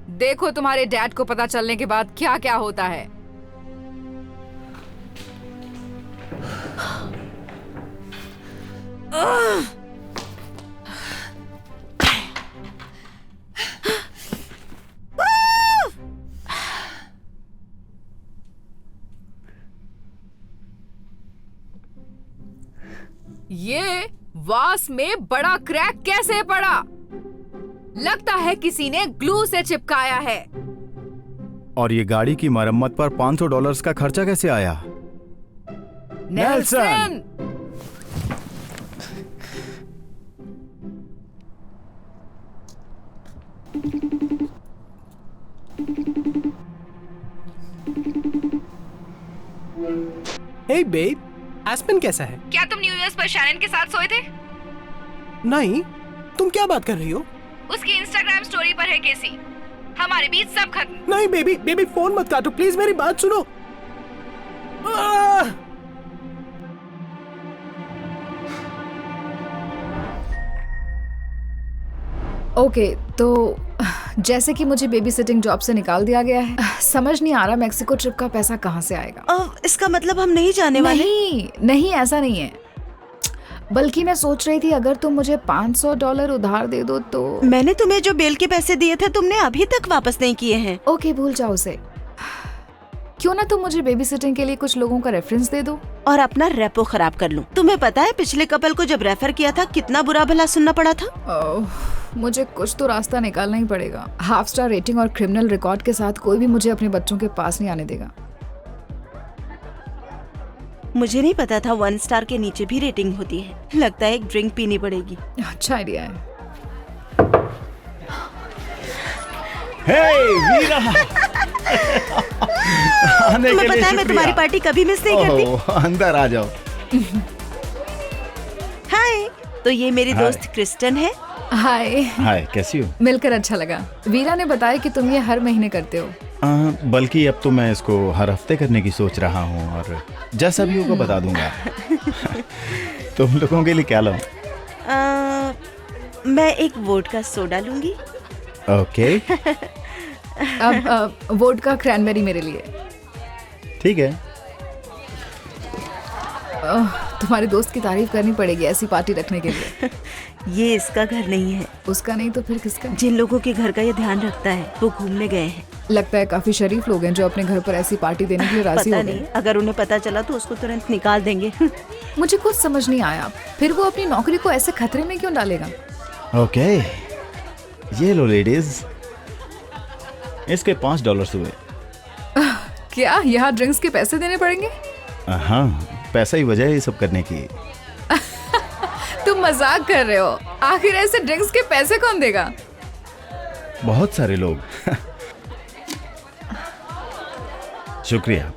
देखो तुम्हारे डैड को पता चलने के बाद क्या क्या होता है। ये वास में बड़ा क्रैक कैसे पड़ा? लगता है किसी ने ग्लू से चिपकाया है। और ये गाड़ी की मरम्मत पर $500 का खर्चा कैसे आया? नेल्सन! हे बेब, एस्पेन कैसा है? क्या तुम न्यू ईयर्स पर शैनन के साथ सोए थे? नहीं, तुम क्या बात कर रही हो? उसकी इंस्टाग्राम स्टोरी पर है केसी। हमारे बीच सब खत्म। नहीं बेबी, बेबी फोन मत काटो प्लीज, मेरी बात सुनो। आह! ओके, तो जैसे कि मुझे बेबी सिटिंग जॉब से निकाल दिया गया है, समझ नहीं आ रहा मैक्सिको ट्रिप का पैसा कहाँ से आएगा। इसका मतलब हम नहीं जाने वाले? नहीं, ऐसा नहीं है। बल्कि मैं सोच रही थी अगर तुम मुझे $500 उधार दे दो तो। मैंने तुम्हें जो बेल के पैसे दिए थे तुमने अभी तक वापस नहीं किए हैं। ओके, भूल जाओ उसे। क्यों ना तुम मुझे बेबी सिटिंग के लिए कुछ लोगों का रेफरेंस दे दो और अपना रेपो खराब कर लूं। तुम्हें पता है पिछले कपल को जब रेफर किया था कितना बुरा भला सुनना पड़ा था। मुझे कुछ तो रास्ता निकालना ही पड़ेगा। हाफ स्टार रेटिंग और क्रिमिनल रिकॉर्ड के साथ कोई भी मुझे अपने बच्चों के पास नहीं आने देगा। मुझे नहीं पता था 1 स्टार के नीचे भी रेटिंग होती है। लगता है एक ड्रिंक पीनी पड़ेगी। अच्छा आइडिया है। वीरा! आने तुम्हें के लिए पता है मैं तुम्हारी पार्टी कभी मिस नहीं करती। अंदर आ जाओ। हाय, तो ये मेरी हाय। दोस्त क्रिस्टन है। हाय, हाय, कैसी हो? मिलकर अच्छा लगा। वीरा ने बताया कि तुम ये हर महीने करते हो। बल्कि अब तो मैं इसको हर हफ्ते करने की सोच रहा हूँ और जैसा भी होगा बता दूंगा। तुम लोगों के लिए क्या लाऊं? मैं एक वोडका सोडा लूंगी। ओके, अब वोडका क्रैनबेरी मेरे लिए। ठीक है। तुम्हारे दोस्त की तारीफ करनी पड़ेगी ऐसी पार्टी रखने के लिए। ये इसका घर नहीं है। उसका नहीं तो फिर किसका? जिन लोगों के घर का ये ध्यान रखता है वो घूमने गए हैं। लगता है काफी शरीफ लोग हैं जो अपने घर पर ऐसी पार्टी देने के लिए राजी पता हो नहीं, गए। अगर उन्हें पता चला तो उसको तुरंत निकाल देंगे। मुझे कुछ समझ नहीं आया, फिर वो अपनी नौकरी को ऐसे खतरे में क्यों डालेगा? ओके, ये लो लेडीज, इसके $5 हुए। क्या यहाँ ड्रिंक्स के पैसे देने पड़ेंगे? हाँ, पैसा ही वजह है ये सब करने की। तुम मजाक कर रहे हो? आखिर ऐसे ड्रिंक्स के पैसे कौन देगा? बहुत सारे लोग। शुक्रिया।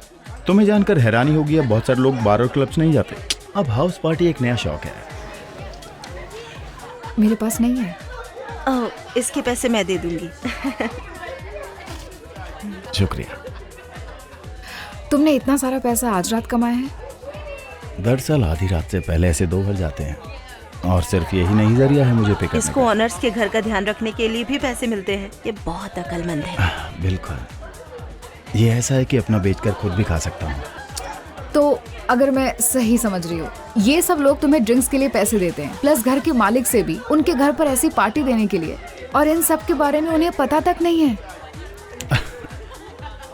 तुम्हें जानकर हैरानी होगी, अब बहुत सारे लोग बार और क्लब्स नहीं जाते। अब हाउस पार्टी एक नया शौक है। मेरे पास नहीं है। ओह, इसके पैसे मैं दे दूंगी। शुक्रिया। तुमने इतना सारा पैसा आज रात कमाया है? दरअसल आधी रात से पहले ऐसे 2 बज जाते हैं और सिर्फ यही नहीं जरिया है मुझे पे करने इसको ऑनर्स के घर का ध्यान रखने के लिए भी पैसे मिलते हैं। ये बहुत अक्लमंद है। बिल्कुल, ये ऐसा है कि अपना बेचकर खुद भी खा सकता हूँ। तो अगर मैं सही समझ रही हूँ, ये सब लोग तुम्हें ड्रिंक्स के लिए पैसे देते हैं, प्लस घर के मालिक से भी उनके घर पर ऐसी पार्टी देने के लिए, और इन सब के बारे में उन्हें पता तक नहीं है।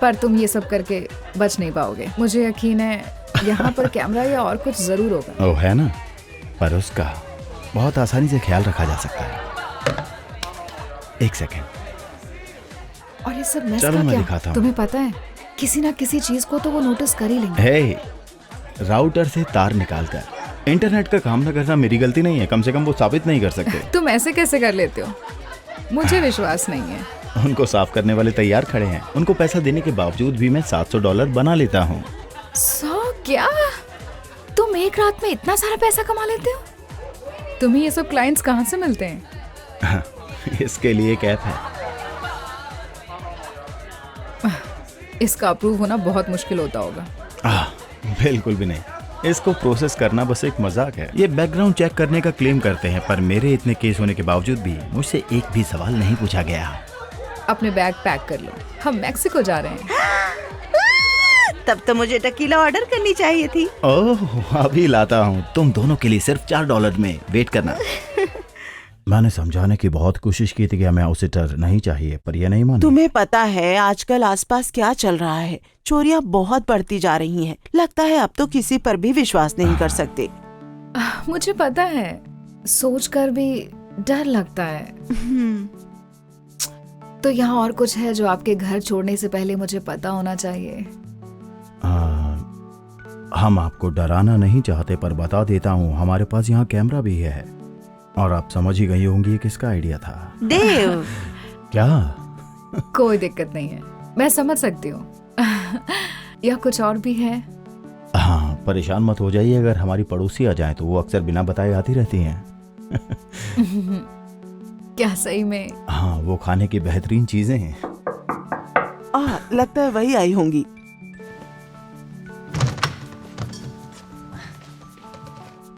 पर तुम ये सब करके बच नहीं पाओगे, मुझे यकीन है। यहाँ पर कैमरा या और कुछ जरूर होगा। ओ है ना, पर उसका बहुत आसानी से ख्याल रखा जा सकता है। एक सेकेंड। और ये सब मैस चलो का मैं क्या? दिखाता हूँ। तुम्हें पता है, किसी ना किसी चीज को तो वो नोटिस कर ही लेंगे। हे, राउटर से तार निकालकर इंटरनेट का काम न करना मेरी गलती नहीं है, कम से कम वो साबित नहीं कर सकते। तुम ऐसे कैसे कर लेते हो? मुझे विश्वास नहीं है। उनको साफ करने वाले तैयार खड़े हैं, उनको पैसा देने के बावजूद भी मैं $700 बना लेता हूँ। 100 क्या? तुम एक रात में इतना सारा पैसा कमा लेते हो? तुम्हें ये सब क्लाइंट्स कहाँ से मिलते हैं? इसके लिए एक ऐप है। इसका अप्रूव होना बहुत मुश्किल होता होगा। बिल्कुल भी नहीं, इसको प्रोसेस करना बस एक मजाक है। ये बैकग्राउंड चेक करने का क्लेम करते हैं, पर मेरे इतने केस होने के बावजूद भी मुझसे एक भी सवाल नहीं पूछा गया। अपने बैग पैक कर लो, हम मैक्सिको जा रहे हैं। तब तो मुझे टकीला ऑर्डर करनी चाहिए थी। ओह, अभी लाता हूँ। तुम दोनों के लिए सिर्फ $4 में वेट करना। मैंने समझाने की बहुत कोशिश की थी कि हमें आउटसिटर नहीं चाहिए, पर ये नहीं मानी। तुम्हें पता है आजकल आसपास क्या चल रहा है? चोरियां बहुत बढ़ती जा रही हैं। लगता है अब तो किसी पर भी विश्वास नहीं कर सकते। मुझे पता है, सोचकर भी डर लगता है। तो यहाँ और कुछ है जो आपके घर छोड़ने से पहले मुझे पता होना चाहिए? हम आपको डराना नहीं चाहते, पर बता देता हूँ, हमारे पास यहाँ कैमरा भी है। और आप समझ ही गई होंगी ये किसका आइडिया था। देव। क्या? कोई दिक्कत नहीं है, मैं समझ सकती हूँ। या कुछ और भी है? हाँ, परेशान मत हो जाइए। अगर हमारी पड़ोसी आ जाए तो वो अक्सर बिना बताए आती रहती हैं। क्या सही में? हाँ, वो खाने की बेहतरीन चीजें हैं। लगता है वही आई होंगी।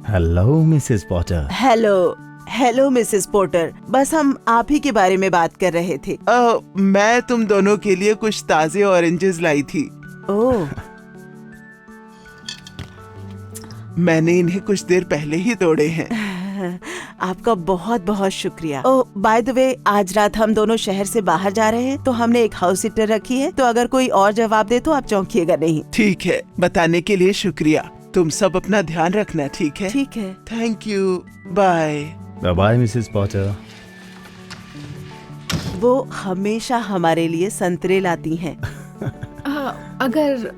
Hello Mrs Potter. Hello Mrs porter. बस हम आप ही के बारे में बात कर रहे थे। मैं तुम दोनों के लिए कुछ ताजे ऑरेंजेस लाई थी। ओह, मैंने इन्हें कुछ देर पहले ही तोड़े हैं। आपका बहुत बहुत शुक्रिया। ओह, बाय द वे, आज रात हम दोनों शहर से बाहर जा रहे हैं, तो हमने एक हाउस सिटर रखी है। तो अगर कोई और जवाब दे तो आप चौंकिएगा नहीं। ठीक है, बताने के लिए शुक्रिया। तुम सब अपना ध्यान रखना, ठीक है? ठीक है। Thank you. Bye. Bye Mrs Potter. वो हमेशा हमारे लिए संतरे लाती हैं। अगर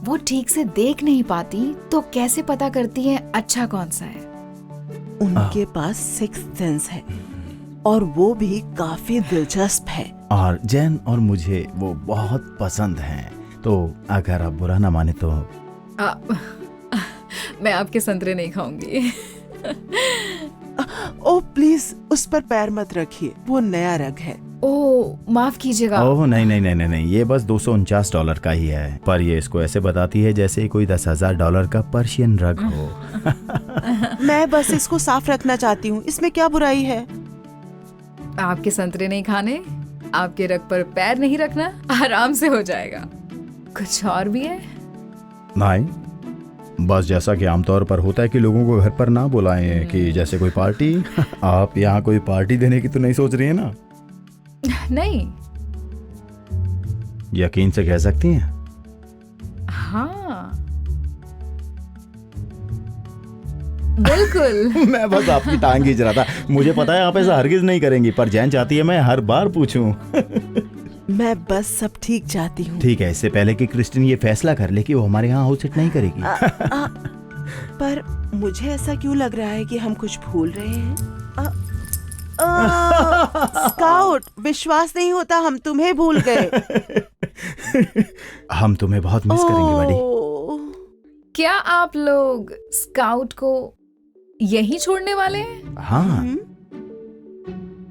वो ठीक से देख नहीं पाती तो कैसे पता करती है अच्छा कौन सा है? उनके पास सिक्स्थ सेंस है, और वो भी काफी दिलचस्प है। और जैन और मुझे वो बहुत पसंद हैं। तो अगर आप बुरा ना माने तो मैं आपके संतरे नहीं खाऊंगी। ओह प्लीज, उस पर पैर मत रखिए, वो नया रग है। ओह, माफ कीजिएगा। ओह नहीं, ये बस $249 का ही है। पर ये इसको ऐसे बताती है जैसे कोई $10,000 का पर्शियन रग हो। मैं बस इसको साफ रखना चाहती हूँ, इसमें क्या बुराई है? आपके संतरे नहीं खाने, आपके रग पर पैर नहीं रखना, आराम से हो जाएगा। कुछ और भी है? नहीं, बस जैसा कि आमतौर पर होता है कि लोगों को घर पर ना बुलाएं, कि जैसे कोई पार्टी। आप यहाँ कोई पार्टी देने की तो नहीं सोच रही है ना? नहीं। यकीन से कह सकती हैं? हाँ, बिल्कुल। मैं बस आपकी टांग खींच रहा था। मुझे पता है आप ऐसा हरगिज नहीं करेंगी, पर जैन चाहती है मैं हर बार पूछूं। मैं बस सब ठीक चाहती हूँ। ठीक है, इससे पहले कि क्रिस्टिन ये फैसला कर ले कि वो हमारे यहाँ हाउस सिट नहीं करेगी। पर मुझे ऐसा क्यों लग रहा है कि हम कुछ भूल रहे हैं? स्काउट, विश्वास नहीं होता, हम तुम्हें भूल गए। हम तुम्हें बहुत मिस करेंगे बड़ी। क्या आप लोग स्काउट को यहीं छोड़ने वाले हैं? हाँ,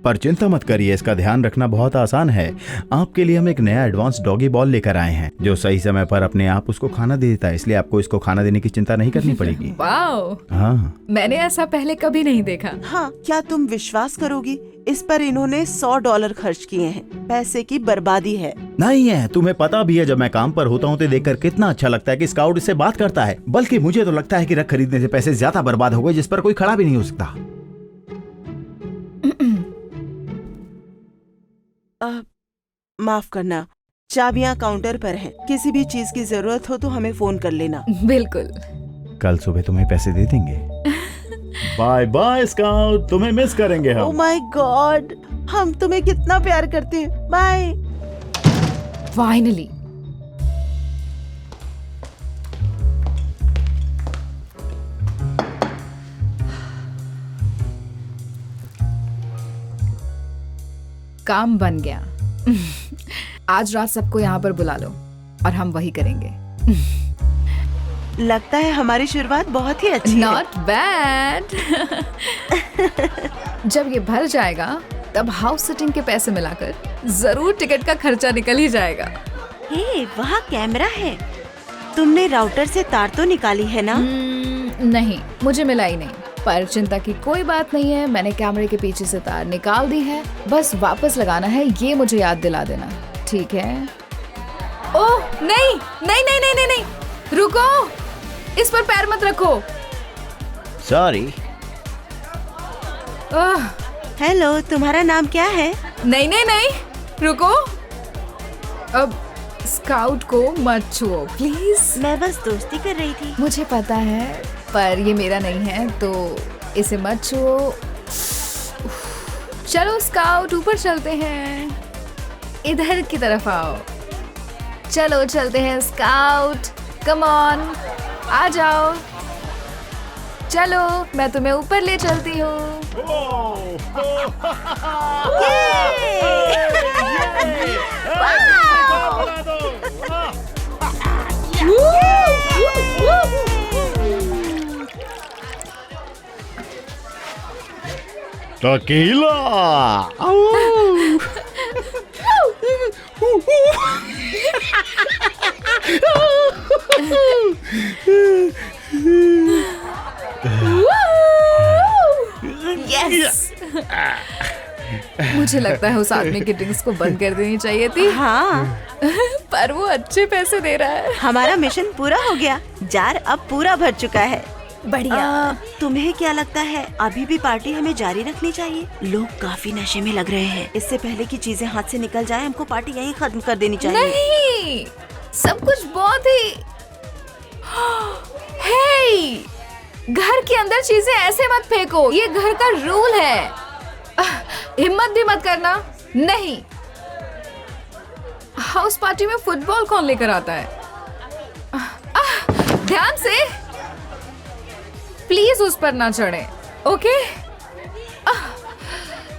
पर चिंता मत करिए, इसका ध्यान रखना बहुत आसान है। आपके लिए हम एक नया एडवांस डॉगी बॉल लेकर आए हैं, जो सही समय पर अपने आप उसको खाना दे देता है, इसलिए आपको इसको खाना देने की चिंता नहीं करनी पड़ेगी। वाओ, हाँ, मैंने ऐसा पहले कभी नहीं देखा। हाँ, क्या तुम विश्वास करोगी, इस पर इन्होंने $100 खर्च किए हैं। पैसे की बर्बादी है। नहीं है, तुम्हें पता भी है जब मैं काम पर होता हूँ तो देखकर कितना अच्छा लगता है कि स्काउट इससे बात करता है। बल्कि मुझे तो लगता है कि रख खरीदने से पैसे ज्यादा बर्बाद हो गए जिस पर कोई खड़ा भी नहीं हो सकता। माफ करना, चाबियां काउंटर पर हैं। किसी भी चीज की जरूरत हो तो हमें फोन कर लेना। बिल्कुल। कल सुबह तुम्हें पैसे दे देंगे। बाय बाय स्काउट, तुम्हें मिस करेंगे ओह हम। माय गॉड, हम तुम्हें कितना प्यार करते हैं। बाय। फाइनली। काम बन गया। आज रात सबको यहाँ पर बुला लो और हम वही करेंगे। लगता है हमारी शुरुआत बहुत ही अच्छी है। Not bad. जब ये भर जाएगा तब हाउस सिटिंग के पैसे मिलाकर जरूर टिकट का खर्चा निकल ही जाएगा। हे, वहाँ कैमरा है। तुमने राउटर से तार तो निकाली है ना? नहीं, मुझे मिला ही नहीं। पर चिंता की कोई बात नहीं है, मैंने कैमरे के पीछे से तार निकाल दी है। बस वापस लगाना है, ये मुझे याद दिला देना, ठीक है? ओह नहीं नहीं नहीं नहीं नहीं, नहीं। रुको, इस पर पैर मत रखो। सॉरी। हेलो, तुम्हारा नाम क्या है? नहीं नहीं नहीं, रुको। अब स्काउट को मत छुओ प्लीज। मैं बस दोस्ती कर रही थी। मुझे पता है, पर ये मेरा नहीं है तो इसे मत छुओ। चलो स्काउट, ऊपर चलते हैं। इधर की तरफ आओ। चलो चलते हैं स्काउट, कम ऑन, आ जाओ। चलो मैं तुम्हें ऊपर ले चलती हूँ। टकीला। यस। मुझे लगता है उस आदमी की ड्रिंक्स को बंद कर देनी चाहिए थी। हाँ, पर वो अच्छे पैसे दे रहा है। हमारा मिशन पूरा हो गया। जार अब पूरा भर चुका है। बढ़िया। तुम्हें क्या लगता है, अभी भी पार्टी हमें जारी रखनी चाहिए? लोग काफी नशे में लग रहे हैं। इससे पहले कि चीजें हाथ से निकल जाए, हमको पार्टी यहीं खत्म कर देनी चाहिए। नहीं, सब कुछ बहुत ही हे, घर के अंदर चीजें ऐसे मत फेंको, ये घर का रूल है। हिम्मत भी मत करना। नहीं, हाउस पार्टी में फुटबॉल कौन लेकर आता है? ध्यान से, प्लीज उस पर ना चढ़े, ओके?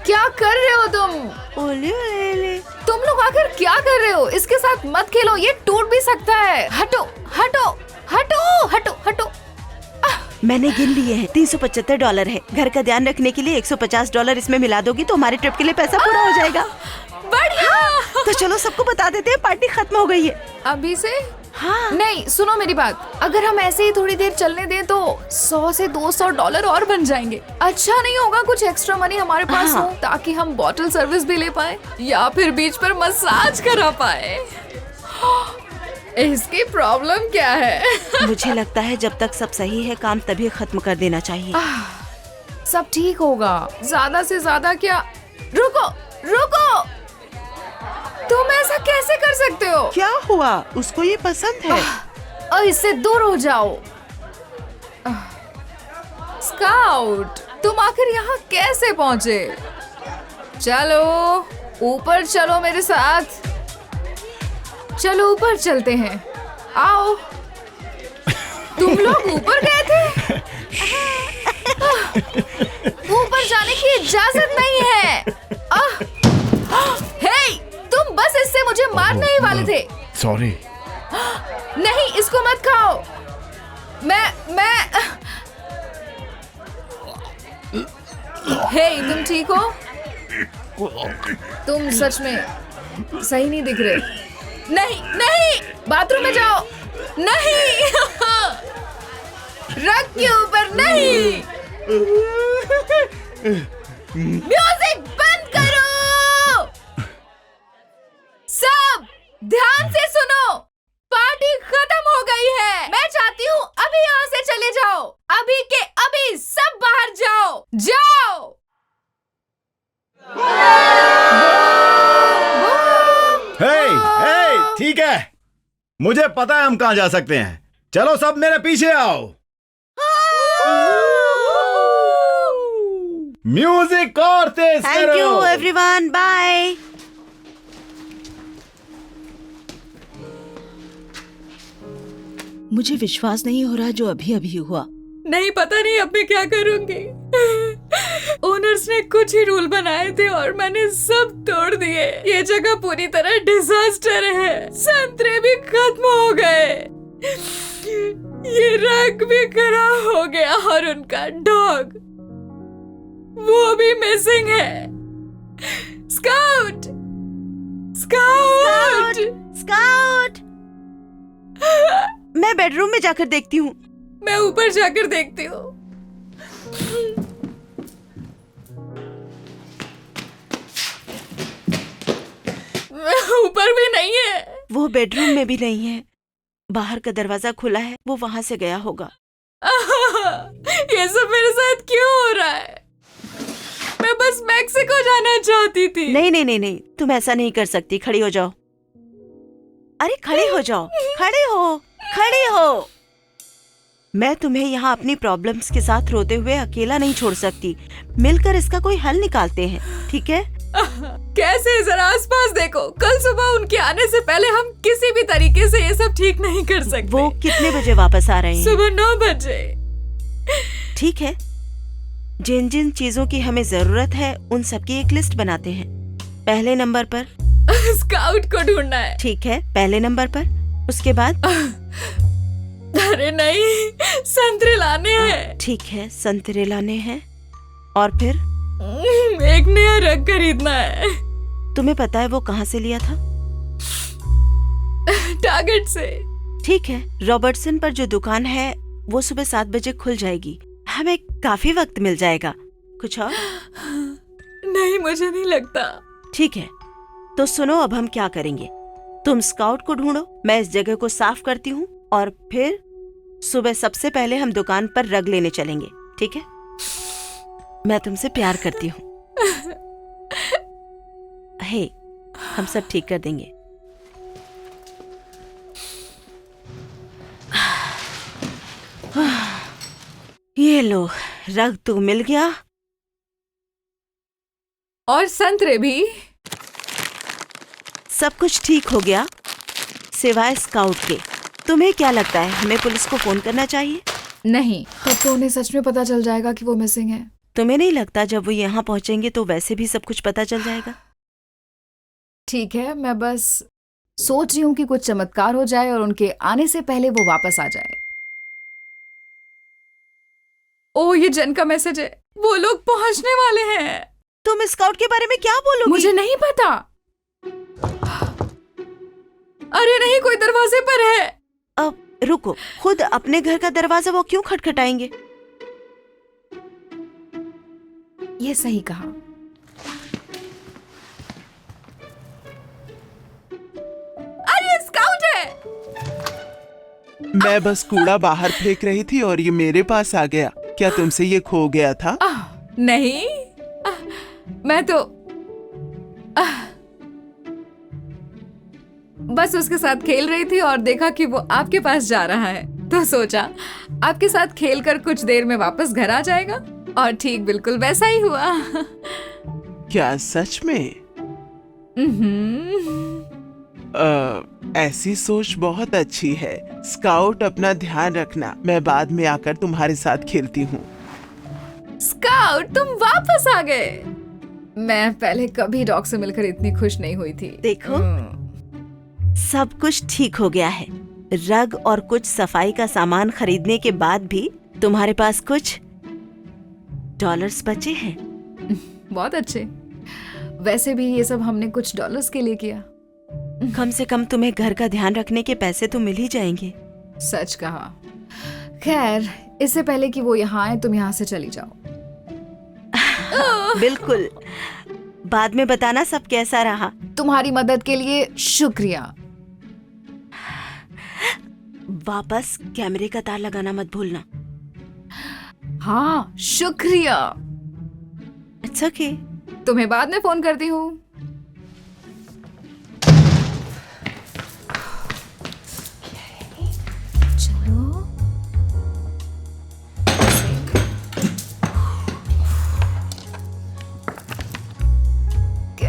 क्या कर रहे हो तुम? ओले ओले ओले। तुम लोग आकर क्या कर रहे हो? इसके साथ मत खेलो, ये टूट भी सकता है। हटो हटो हटो हटो हटो। मैंने गिन लिए हैं, $375 है। घर का ध्यान रखने के लिए $150 इसमें मिला दोगी तो हमारे ट्रिप के लिए पैसा पूरा हो जाएगा। बढ़िया। तो चलो सबको बता देते हैं, पार्टी खत्म हो गई है। अभी से? हाँ। नहीं, सुनो मेरी बात, अगर हम ऐसे ही थोड़ी देर चलने दें तो $100 से $200 और बन जाएंगे। अच्छा नहीं होगा कुछ एक्स्ट्रा मनी हमारे पास हो, ताकि हम बॉटल सर्विस भी ले पाए या फिर बीच पर मसाज करा पाए। इसकी प्रॉब्लम क्या है? मुझे लगता है जब तक सब सही है, काम तभी खत्म कर देना चाहिए। सब ठीक होगा। ज्यादा से ज्यादा क्या? रुको रुको, तुम ऐसा कैसे कर सकते हो? क्या हुआ? उसको ये पसंद है। और इससे दूर हो जाओ। स्काउट, तुम आखिर यहाँ कैसे पहुंचे? चलो ऊपर चलो मेरे साथ। चलो ऊपर चलते हैं, आओ। तुम लोग ऊपर गए थे? ऊपर जाने की इजाजत नहीं है। हे, तुम बस इससे मुझे मारने ही वाले थे। सॉरी। नहीं, इसको मत खाओ। मैं हे, तुम ठीक हो? तुम सच में सही नहीं दिख रहे। नहीं नहीं, बाथरूम में जाओ। नहीं, रग के ऊपर नहीं। म्यूजिक बंद ठीक है, मुझे पता है हम कहाँ जा सकते हैं। चलो सब मेरे पीछे आओ। म्यूजिक और तेज करो। Thank you everyone, bye. मुझे विश्वास नहीं हो रहा जो अभी अभी हुआ। नहीं, पता नहीं अब मैं क्या करूंगी। ओनर्स ने कुछ ही रूल बनाए थे और मैंने सब तोड़ दिए। ये जगह पूरी तरह डिजास्टर है। संतरे भी खत्म हो गए, ये रग भी खराब हो गया और उनका डॉग वो भी मिसिंग है। स्काउट, स्काउट, स्काउट, मैं बेडरूम में जाकर देखती हूँ। मैं ऊपर जाकर देखती हूँ। ऊपर भी नहीं है। वो बेडरूम में भी नहीं है। बाहर का दरवाजा खुला है, वो वहां से गया होगा। ये सब मेरे साथ क्यों हो रहा है? मैं बस मैक्सिको जाना चाहती थी। नहीं नहीं नहीं नहीं, तुम ऐसा नहीं कर सकती। खड़ी हो जाओ। अरे खड़ी हो जाओ, खड़ी हो, खड़ी हो। मैं तुम्हें यहाँ अपनी प्रॉब्लम्स के साथ रोते हुए अकेला नहीं छोड़ सकती। मिलकर इसका कोई हल निकालते हैं, ठीक है? कैसे? जरा आसपास देखो। कल सुबह उनके आने से पहले हम किसी भी तरीके से ये सब ठीक नहीं कर सकते। वो कितने बजे वापस आ रहे हैं? सुबह 9 बजे। ठीक है, जिन जिन चीजों की हमें जरूरत है उन सब की एक लिस्ट बनाते हैं। पहले नंबर पर स्काउट को ढूंढना है। ठीक है, पहले नंबर पर। उसके बाद अरे नहीं, संतरे लाने हैं। ठीक है, संतरे लाने हैं। और फिर एक नया रग खरीदना है। तुम्हें पता है वो कहाँ से लिया था? टारगेट से। ठीक है, रॉबर्टसन पर जो दुकान है वो सुबह 7 बजे खुल जाएगी। हमें काफी वक्त मिल जाएगा। कुछ और? नहीं, मुझे नहीं लगता। ठीक है, तो सुनो अब हम क्या करेंगे। तुम स्काउट को ढूंढो, मैं इस जगह को साफ करती हूँ और फिर सुबह सबसे पहले हम दुकान पर रग लेने चलेंगे, ठीक है? मैं तुमसे प्यार करती हूँ। हे, हम सब ठीक कर देंगे। ये लो, रग तो मिल गया और संतरे भी। सब कुछ ठीक हो गया सिवाय स्काउट के। तुम्हें क्या लगता है, हमें पुलिस को फोन करना चाहिए? नहीं, तब तो उन्हें सच में पता चल जाएगा कि वो मिसिंग है। तुम्हें नहीं लगता जब वो यहाँ पहुंचेंगे तो वैसे भी सब कुछ पता चल जाएगा? ठीक है, मैं बस सोच रही हूँ कि कुछ चमत्कार हो जाए और उनके आने से पहले वो वापस आ जाए। ओ, ये जन का मैसेज है। वो लोग पहुंचने वाले हैं। तुम स्काउट के बारे में क्या बोलोगी? मुझे नहीं पता। अरे नहीं, कोई दरवाजे पर है। अब रुको, खुद अपने घर का दरवाजा वो क्यों खटखटाएंगे? ये सही कहा। अरे स्काउट है। मैं बस कूड़ा बाहर फेंक रही थी और ये मेरे पास आ गया। क्या तुमसे ये खो गया था? नहीं, मैं तो बस उसके साथ खेल रही थी और देखा कि वो आपके पास जा रहा है, तो सोचा आपके साथ खेलकर कुछ देर में वापस घर आ जाएगा। और ठीक बिल्कुल वैसा ही हुआ। क्या सच में? ऐसी सोच बहुत अच्छी है। स्काउट, अपना ध्यान रखना। मैं बाद में आकर तुम्हारे साथ खेलती हूँ। स्काउट, तुम वापस आ गए। मैं पहले कभी डॉग से मिलकर इतनी खुश नहीं हुई थी। देखो, सब कुछ ठीक हो गया है। रग और कुछ सफाई का सामान खरीदने के बाद भी तुम्हारे पास कुछ डॉलर्स बचे हैं। बहुत अच्छे। वैसे भी ये सब हमने कुछ डॉलर्स के लिए किया। कम से कम तुम्हें घर का ध्यान रखने के पैसे तो मिल ही जाएंगे। सच कहा। खैर, इससे पहले कि वो यहाँ आए तुम यहाँ से चली जाओ। बिल्कुल, बाद में बताना सब कैसा रहा। तुम्हारी मदद के लिए शुक्रिया। वापस कैमरे का तार लगाना मत भूलना। हाँ, शुक्रिया। It's okay. तुम्हें बाद में फोन करती हूँ।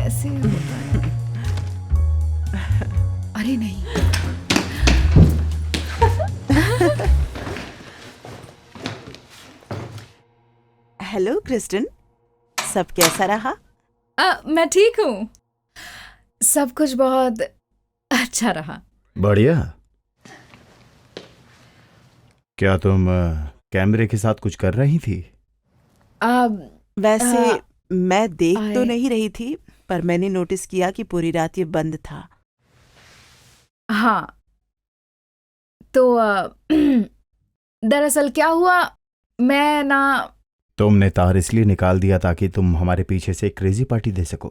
ऐसे होता है। अरे नहीं, हेलो क्रिस्टन, सब कैसा रहा? मैं ठीक हूँ। सब कुछ बहुत अच्छा रहा। बढ़िया। क्या तुम कैमरे के साथ कुछ कर रही थी? वैसे मैं देख तो I- नहीं रही थी, पर मैंने नोटिस किया कि पूरी रात ये बंद था। हाँ, तो दरअसल क्या हुआ, मैं ना तुमने तार इसलिए निकाल दिया ताकि तुम हमारे पीछे से एक क्रेजी पार्टी दे सको।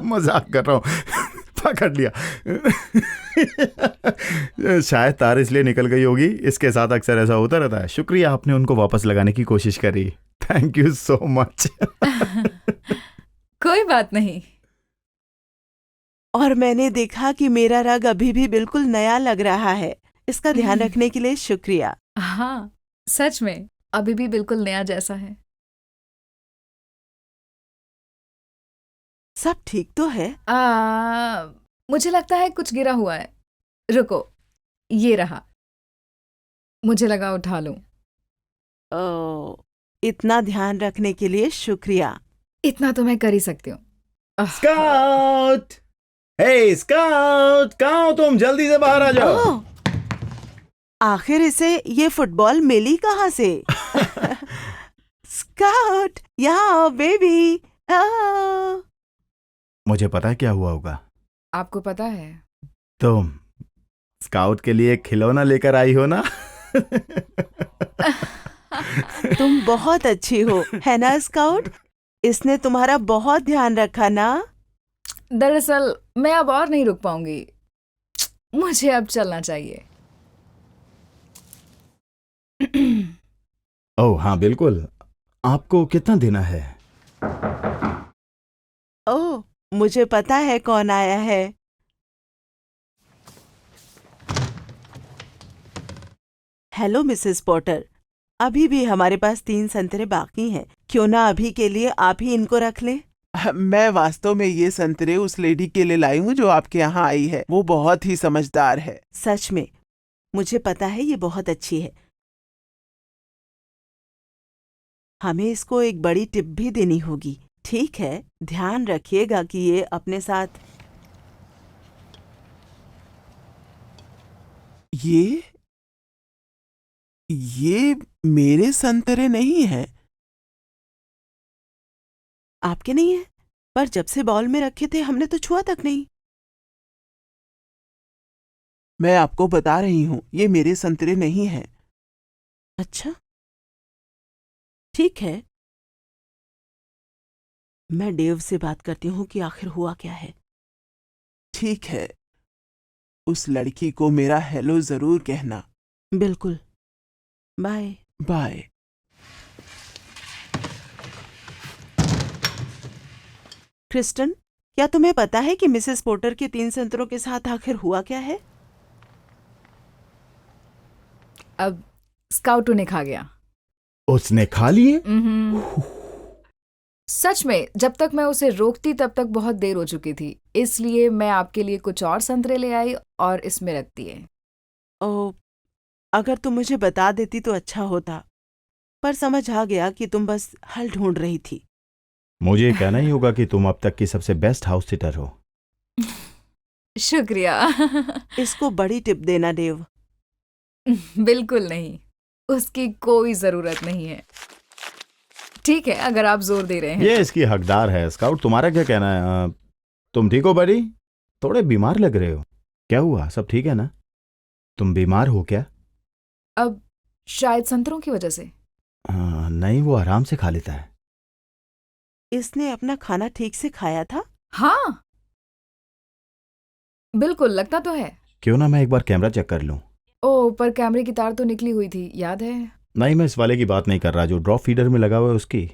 मजाक कर रहा हूं। पकड़ लिया। शायद तार इसलिए निकल गई होगी, इसके साथ अक्सर ऐसा होता रहता है। शुक्रिया, आपने उनको वापस लगाने की कोशिश करी। Thank you so much. कोई बात नहीं। और मैंने देखा कि मेरा रग अभी भी बिल्कुल नया लग रहा है। इसका ध्यान रखने के लिए शुक्रिया। हाँ, सच में अभी भी बिल्कुल नया जैसा है। सब ठीक तो है? मुझे लगता है कुछ गिरा हुआ है। रुको, ये रहा। मुझे लगा उठा लूं। ओ, इतना ध्यान रखने के लिए शुक्रिया। इतना तो मैं कर ही सकती हूँ। स्काउट! हे स्काउट, कहाँ हो तुम? जल्दी से बाहर आ जाओ। ओह, आखिर इसे ये फुटबॉल मिली कहाँ से? स्काउट, यहाँ आओ बेबी। आओ। मुझे पता है क्या हुआ होगा। आपको पता है? तुम स्काउट के लिए एक खिलौना लेकर आई हो ना? तुम बहुत अच्छी हो, है ना स्काउट? इसने तुम्हारा बहुत ध्यान रखा ना? दरअसल मैं अब और नहीं रुक पाऊंगी। मुझे अब चलना चाहिए। ओह हाँ बिल्कुल। आपको कितना देना है? ओह, मुझे पता है कौन आया है। हेलो मिसेस पॉटर, अभी भी हमारे पास 3 संतरे बाकी हैं। क्यों ना अभी के लिए आप ही इनको रख लें? मैं वास्तव में ये संतरे उस लेडी के लिए लाई हूँ जो आपके यहाँ आई है। वो बहुत ही समझदार है। सच में, मुझे पता है ये बहुत अच्छी है। हमें इसको एक बड़ी टिप भी देनी होगी। ठीक है, ध्यान रखिएगा कि ये अपने साथ। ये मेरे संतरे नहीं हैं। आपके नहीं है, पर जब से बॉल में रखे थे हमने तो छुआ तक नहीं। मैं आपको बता रही हूँ, ये मेरे संतरे नहीं हैं। अच्छा, ठीक है। मैं डेव से बात करती हूँ कि आखिर हुआ क्या है। ठीक है, उस लड़की को मेरा हेलो जरूर कहना। बिल्कुल। बाय। बाय। क्रिस्टन, क्या तुम्हें पता है कि मिसेस पोर्टर के 3 संतरों के साथ आखिर हुआ क्या है? अब स्काउट उन्हें खा गया। उसने खा लिए? सच में, जब तक मैं उसे रोकती तब तक बहुत देर हो चुकी थी। इसलिए मैं आपके लिए कुछ और संतरे ले आई और इसमें रख दिए। ओह, अगर तुम मुझे बता देती तो अच्छा होता, पर समझ आ गया कि तुम बस हल ढूंढ रही थी। मुझे कहना ही होगा कि तुम अब तक की सबसे बेस्ट हाउस सिटर हो। शुक्रिया। इसको बड़ी टिप देना डेव। बिल्कुल नहीं, उसकी कोई जरूरत नहीं है। ठीक है, अगर आप जोर दे रहे हैं। ये इसकी हकदार है। स्काउट, तुम्हारा क्या कहना है? तुम ठीक हो बड़ी? थोड़े बीमार लग रहे हो। क्या हुआ? सब ठीक है ना? तुम बीमार हो क्या? अब शायद संतरों की वजह से। नहीं, वो आराम से खा लेता है। इसने अपना खाना ठीक से खाया था? हाँ बिल्कुल, लगता तो है। क्यों ना मैं एक बार कैमरा चेक कर लूं? ओह, पर कैमरे की तार तो निकली हुई थी, याद है? नहीं, मैं इस वाले की बात नहीं कर रहा जो ड्रॉप फीडर में लगा हुआ है उसकी।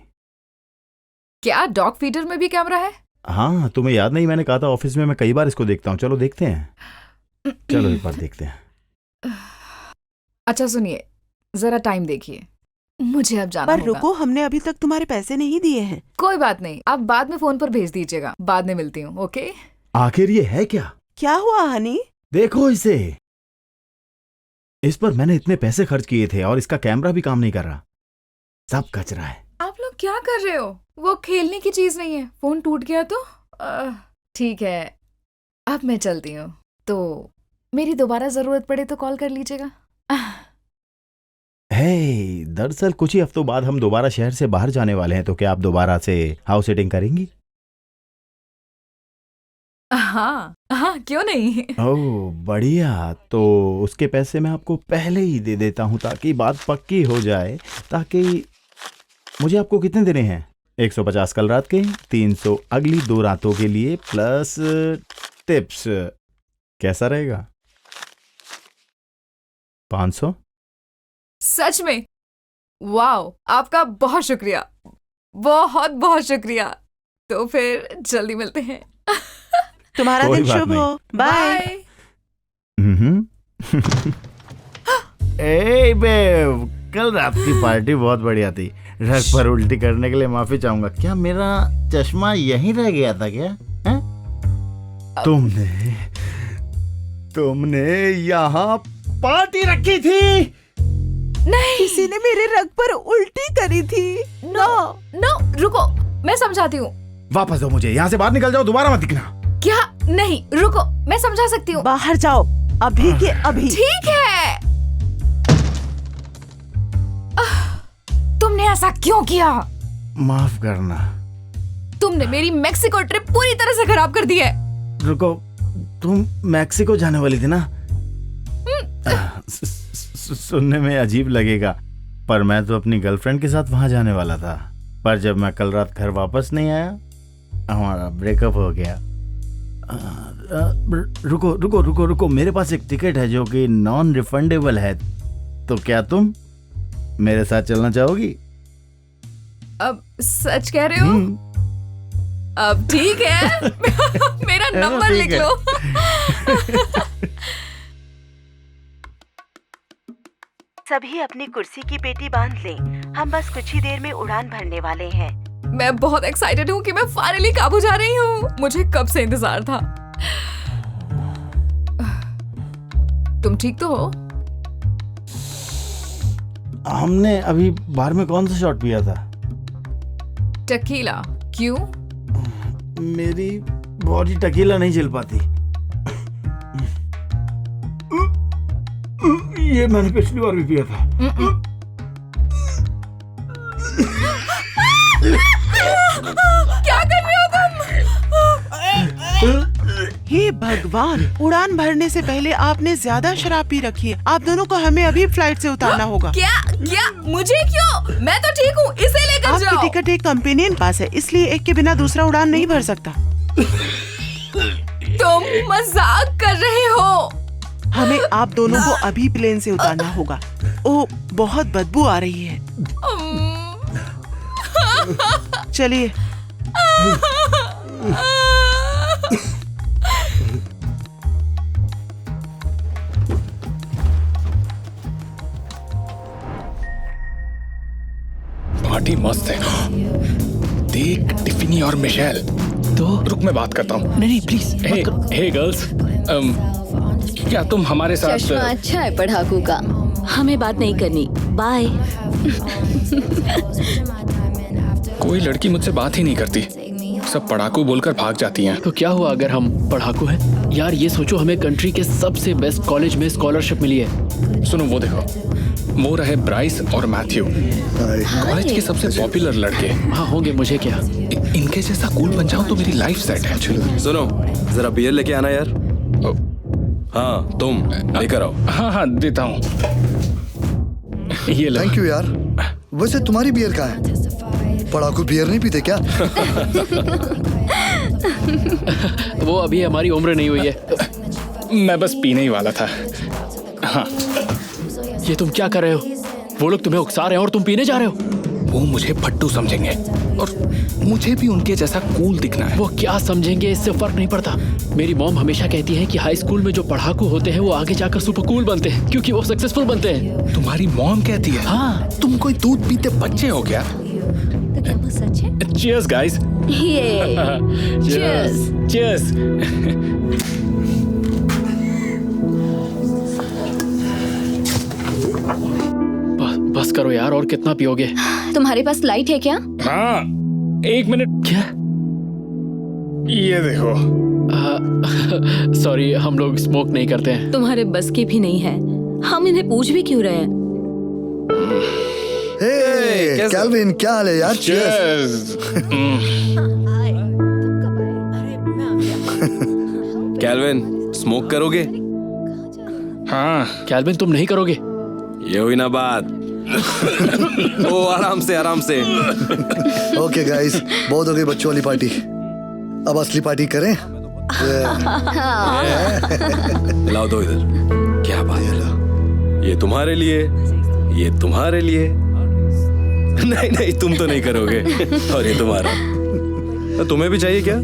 क्या डॉग फीडर में भी कैमरा है? हाँ, तुम्हें याद नहीं? मैंने कहा था ऑफिस में मैं कई बार इसको देखता हूँ। चलो देखते हैं। चलो एक बार देखते हैं। अच्छा सुनिए, जरा टाइम देखिए। मुझे अब जाना पर होगा। रुको, हमने अभी तक तुम्हारे पैसे नहीं दिए हैं। कोई बात नहीं, आप बाद में फोन पर भेज दीजिएगा, बाद में मिलती हूँ। ओके। आखिर ये है क्या? क्या हुआ हनी? देखो इसे, इस पर मैंने इतने पैसे खर्च किए थे और इसका कैमरा भी काम नहीं कर रहा, सब कचरा है। आप लोग क्या कर रहे हो? वो खेलने की चीज नहीं है। फोन टूट गया तो ठीक है, अब मैं चलती हूँ। तो मेरी दोबारा जरूरत पड़े तो कॉल कर लीजिएगा। हे, दरअसल कुछ ही हफ्तों बाद हम दोबारा शहर से बाहर जाने वाले हैं, तो क्या आप दोबारा से हाउस सेटिंग करेंगी? हाँ हाँ, क्यों नहीं। ओह बढ़िया, तो उसके पैसे मैं आपको पहले ही दे देता हूँ ताकि बात पक्की हो जाए। ताकि मुझे आपको कितने देने हैं? 150 कल रात के, 300 अगली 2 रातों के लिए, प्लस टिप्स। कैसा रहेगा? 500? सच में? वाह, आपका बहुत शुक्रिया, बहुत बहुत शुक्रिया। तो फिर जल्दी मिलते हैं। तुम्हारा कोई दिन बात शुभ नहीं। हो। बाय। ए बेब, कल रात की पार्टी बहुत बढ़िया थी। रग पर उल्टी करने के लिए माफी चाहूंगा। क्या मेरा चश्मा यहीं रह गया था क्या? हैं? तुमने यहाँ पार्टी रखी थी? नहीं, किसी ने मेरे रग पर उल्टी करी थी। नो नो, रुको, मैं समझाती हूँ। वापस दो मुझे, यहाँ से बाहर निकल जाओ, दोबारा मत दिखना। क्या? नहीं, रुको, मैं समझा सकती हूँ। बाहर जाओ, अभी के अभी। ठीक है। तुमने ऐसा क्यों किया? माफ करना। तुमने मेरी मेक्सिको ट्रिप पूरी तरह से खराब कर दी है। रुको, तुम मैक्सिको जाने वाली थी ना? सुनने में अजीब लगेगा, पर मैं तो अपनी गर्लफ्रेंड के साथ वहां जाने वाला था। पर जब मैं कल रात घर वापस नहीं आया, हमारा ब्रेकअप हो गया। रुको रुको रुको रुको, मेरे पास एक टिकट है जो कि नॉन रिफंडेबल है। तो क्या तुम मेरे साथ चलना चाहोगी? अब सच कह रहे हो? अब ठीक है। मेरा नंबर लिख लो। सभी अपनी कुर्सी की पेटी बांध लें, हम बस कुछ ही देर में उड़ान भरने वाले हैं। मैं बहुत एक्साइटेड हूँ कि मैं फाइनली काबू जा रही हूँ। मुझे कब से इंतजार था। तुम ठीक तो हो? हमने अभी बार में कौन सा शॉट पिया था? टकीला। क्यों? मेरी बॉडी टकीला नहीं झेल पाती। ये मैंने पिछली बार भी पिया था। क्या कर रहे हो तुम? हे भगवान, उड़ान भरने से पहले आपने ज्यादा शराब पी रखी है। आप दोनों को हमें अभी फ्लाइट से उतारना होगा। क्या क्या? मुझे क्यों? मैं तो ठीक हूँ, इसे लेकर आपकी जाओ। टिकट एक कंपेनियन पास है, इसलिए एक के बिना दूसरा उड़ान नहीं भर सकता। तुम मजाक कर रहे हो? हमें आप दोनों को अभी प्लेन से उतारना होगा। ओह, बहुत बदबू आ रही है। चलिए। पार्टी मस्त है। देख, टिफिनी और मिशेल। तो रुक, मैं बात करता हूँ। नहीं प्लीज। हे गर्ल्स, क्या तुम हमारे साथ? चश्मा अच्छा है पढ़ाकू का, हमें बात नहीं करनी। बाय। कोई लड़की मुझसे बात ही नहीं करती, सब पढ़ाकू बोलकर भाग जाती हैं। तो क्या हुआ अगर हम पढ़ाकू हैं? यार ये सोचो, हमें कंट्री के सबसे बेस्ट कॉलेज में स्कॉलरशिप मिली है। सुनो, वो देखो, वो रहे ब्राइस और मैथ्यू, कॉलेज के सबसे पॉपुलर लड़के। हाँ होंगे, मुझे क्या। इनके जैसा कूल बन जाऊं तो मेरी लाइफ सेट है। सुनो, जरा बियर लेके आना यार। हाँ, तुम लेकर आओ। हाँ हाँ, देता हूँ। ये थैंक यू यार। वैसे तुम्हारी बियर कहाँ है? पढ़ाकू बियर नहीं पीते क्या? वो अभी हमारी उम्र नहीं हुई है। मैं बस पीने ही वाला था। हाँ। ये तुम क्या कर रहे हो? वो लोग तुम्हें उकसा रहे हैं और तुम पीने जा रहे हो? वो मुझे फट्टू समझेंगे और मुझे भी उनके जैसा कूल दिखना है। वो क्या समझेंगे इससे फर्क नहीं पड़ता। मेरी मॉम हमेशा कहती है कि हाई स्कूल में जो पढ़ाकू होते हैं वो आगे जाकर सुपर कूल बनते हैं क्योंकि वो सक्सेसफुल बनते हैं। तुम्हारी मॉम कहती है? हाँ। तुम कोई दूध पीते बच्चे हो क्या? तो क्या वो सच है? Cheers guys. Cheers. Cheers. बस करो यार, और कितना पियोगे? तुम्हारे पास लाइट है क्या? हाँ, 1 मिनट। क्या? ये देखो। सॉरी, हम लोग स्मोक नहीं करते हैं। तुम्हारे बस की भी नहीं है, हम इन्हें पूछ भी क्यों रहे हैं? हे कैल्विन, क्या हाल है यार? Cheers. कैल्विन, स्मोक करोगे? हाँ। कैल्विन, तुम नहीं करोगे? ये हुई ना बात। ओ आराम से आराम से। ओके गाइस, बहुत हो गई बच्चों वाली पार्टी, अब असली पार्टी करें। लाओ दो इधर। क्या बात है? ये तुम्हारे लिए, ये तुम्हारे लिए। नहीं नहीं, तुम तो नहीं करोगे। और ये तुम्हारा। तो तुम्हें भी चाहिए क्या?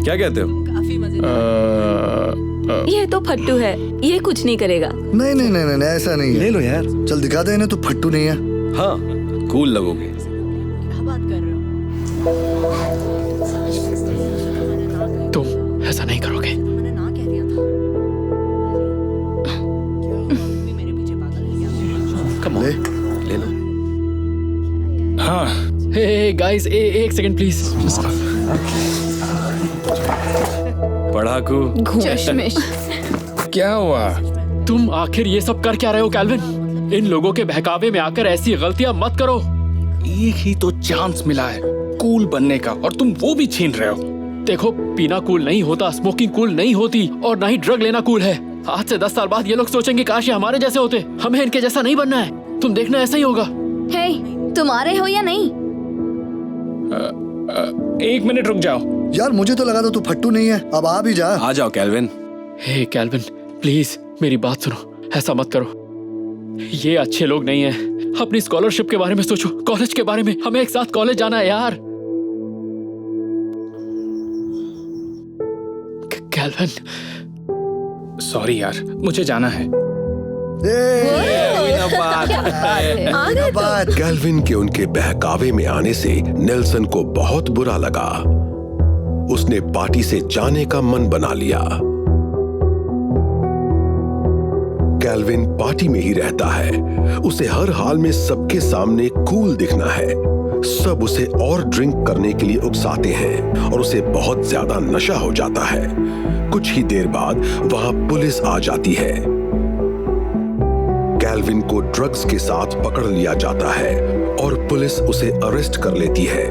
क्या कहते हो? ये तो फट्टू है, ये कुछ नहीं करेगा। नहीं नहीं नहीं नहीं, ऐसा नहीं है। ले लो यार। चल दिखा दे इन्हें, तू फट्टू नहीं है। हाँ, कूल लगोगे। तुम ऐसा नहीं करोगे। कम ऑन, ले लो। हाँ। हे गाइस, एक सेकंड प्लीज। पढ़ाकू। चश्मिश। क्या हुआ? तुम आखिर ये सब कर क्या रहे हो कैल्विन? इन लोगों के बहकावे में आकर ऐसी गलतियां मत करो। एक ही तो चांस मिला है कूल बनने का और तुम वो भी छीन रहे हो। देखो, पीना कूल नहीं होता, स्मोकिंग कूल नहीं होती और ना ही ड्रग लेना कूल है। आज से 10 साल बाद ये लोग सोचेंगे काश ये हमारे जैसे होते। हमें इनके जैसा नहीं बनना है। तुम देखना ऐसा ही होगा। हे, तुम आ रहे हो या नहीं? 1 मिनट रुक जाओ। यार मुझे तो लगा था तू फट्टू नहीं है, अब आ भी जा। आ जाओ कैल्विन। हे कैल्विन, प्लीज मेरी बात सुनो, ऐसा मत करो। ये अच्छे लोग नहीं हैं। अपनी स्कॉलरशिप के बारे में सोचो, कॉलेज के बारे में। हमें एक साथ कॉलेज जाना है यार। कैल्विन, सॉरी यार, मुझे जाना है। कैल्विन के उनके बहकावे में आने से नेल्सन को बहुत बुरा लगा। उसने पार्टी से जाने का मन बना लिया। कैल्विन पार्टी में ही रहता है। उसे हर हाल में सबके सामने कूल दिखना है। सब उसे और ड्रिंक करने के लिए उकसाते हैं और उसे बहुत ज्यादा नशा हो जाता है। कुछ ही देर बाद वहां पुलिस आ जाती है। कैल्विन को ड्रग्स के साथ पकड़ लिया जाता है और पुलिस उसे अरेस्ट कर लेती है।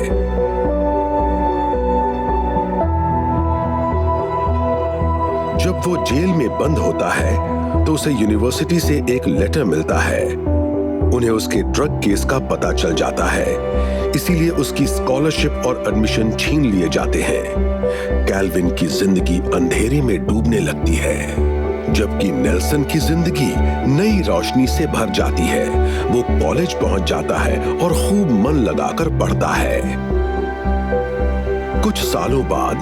जब वो जेल में बंद होता है तो उसे यूनिवर्सिटी से एक लेटर मिलता है। उन्हें उसके ड्रग केस का पता चल जाता है, इसीलिए उसकी स्कॉलरशिप और एडमिशन छीन लिए जाते हैं। कैल्विन की जिंदगी अंधेरे में डूबने लगती है, जबकि नेल्सन की जिंदगी नई रोशनी से भर जाती है। वो कॉलेज पहुंच जाता है और खूब मन लगाकर पढ़ता है। कुछ सालों बाद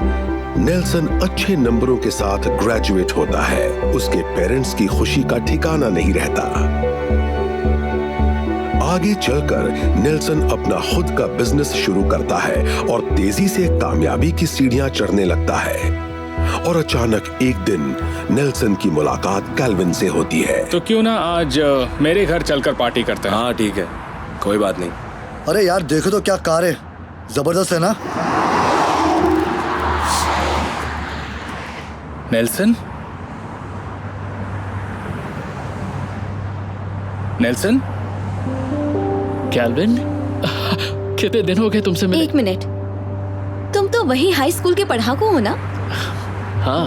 नेल्सन अच्छे नंबरों के साथ ग्रेजुएट होता है। उसके पेरेंट्स की खुशी का ठिकाना नहीं रहता। आगे चलकर नेल्सन अपना खुद का बिजनेस शुरू करता है और तेजी से कामयाबी की सीढ़ियां चढ़ने लगता है। और अचानक एक दिन नेल्सन की मुलाकात कैल्विन से होती है। तो क्यों ना आज मेरे घर चलकर पार्टी करते हैं? हाँ ठीक है, कोई बात नहीं। अरे यार देखो तो क्या कार है, जबरदस्त है ना? नेल्सन? नेल्सन? कैल्विन, कितने दिन हो गए तुमसे मिले? 1 मिनट, तुम तो वही हाई स्कूल के पढ़ाकू हो ना? हाँ,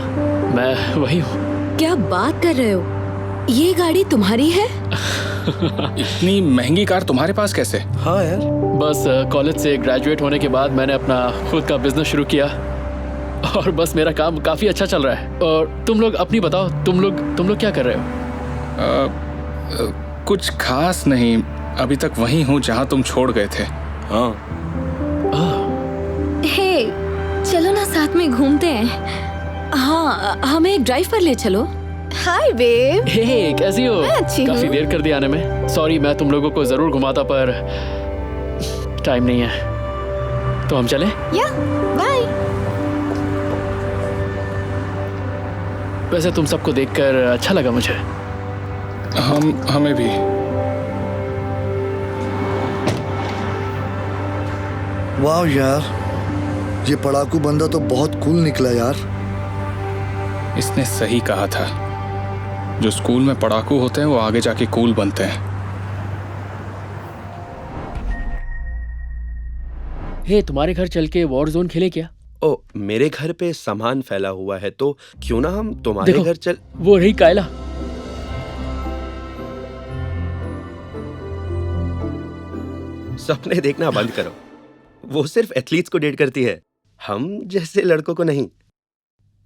मैं वही हूँ। क्या बात कर रहे हो? ये गाड़ी तुम्हारी है? इतनी महंगी कार तुम्हारे पास कैसे? हाँ यार, बस कॉलेज से ग्रेजुएट होने के बाद मैंने अपना खुद का बिजनेस शुरू किया और बस मेरा काम काफी अच्छा चल रहा है। और तुम लोग अपनी बताओ, तुम लोग क्या कर रहे हो? कुछ खास नहीं, अभी तक वहीं हूँ जहाँ तुम छोड़ गए थे। हाँ। हे, चलो ना साथ में घूमते हैं। हाँ, हमें एक ड्राइव पर ले चलो। हाय बेब। हे, कैसी हो? मैं अच्छी काफी हूँ। देर कर दिया आने में। सॉरी, मैं तुम लोगों को जरूर घुमाता पर टाइम नहीं है। तो हम चले? या, बाय। वैसे तुम सबको देखकर अच्छा लगा मुझे। हमें भी। वाह यार, ये पढ़ाकू बंदा तो बहुत कूल निकला यार। इसने सही कहा था, जो स्कूल में पढ़ाकू होते हैं वो आगे जाके कूल बनते हैं। हे, तुम्हारे घर चल के वॉर जोन खेले क्या? ओ, मेरे घर पे सामान फैला हुआ है, तो क्यों ना हम तुम्हारे देखो, घर चल। वो रही कायला। सपने देखना बंद करो। वो सिर्फ एथलीट्स को डेट करती है, हम जैसे लड़कों को नहीं।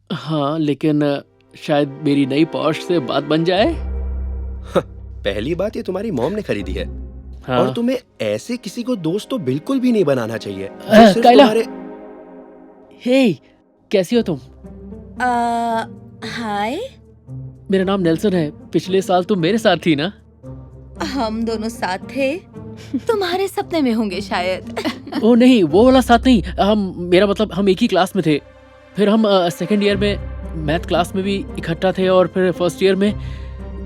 हाँ, लेकिन शायद मेरी नई पॉश से बात बन जाए। पहली बात, ये तुम्हारी मॉम ने खरीदी है। हाँ। और तुम्हें ऐसे किसी को दोस्त तो बिल्कुल भी नहीं बनाना चाहिए। कायला, हे, कैसी हो तुम? हाय। मेरा नाम नेल्सन है। पिछले साल तुम मेरे साथ थी ना? हम दोनों साथ थे। तुम्हारे सपने में होंगे शायद। ओ नहीं, वो वाला साथ नहीं। मेरा मतलब हम एक ही क्लास में थे। फिर हम सेकंड ईयर में मैथ क्लास में भी इकट्ठा थे, और फिर फर्स्ट ईयर में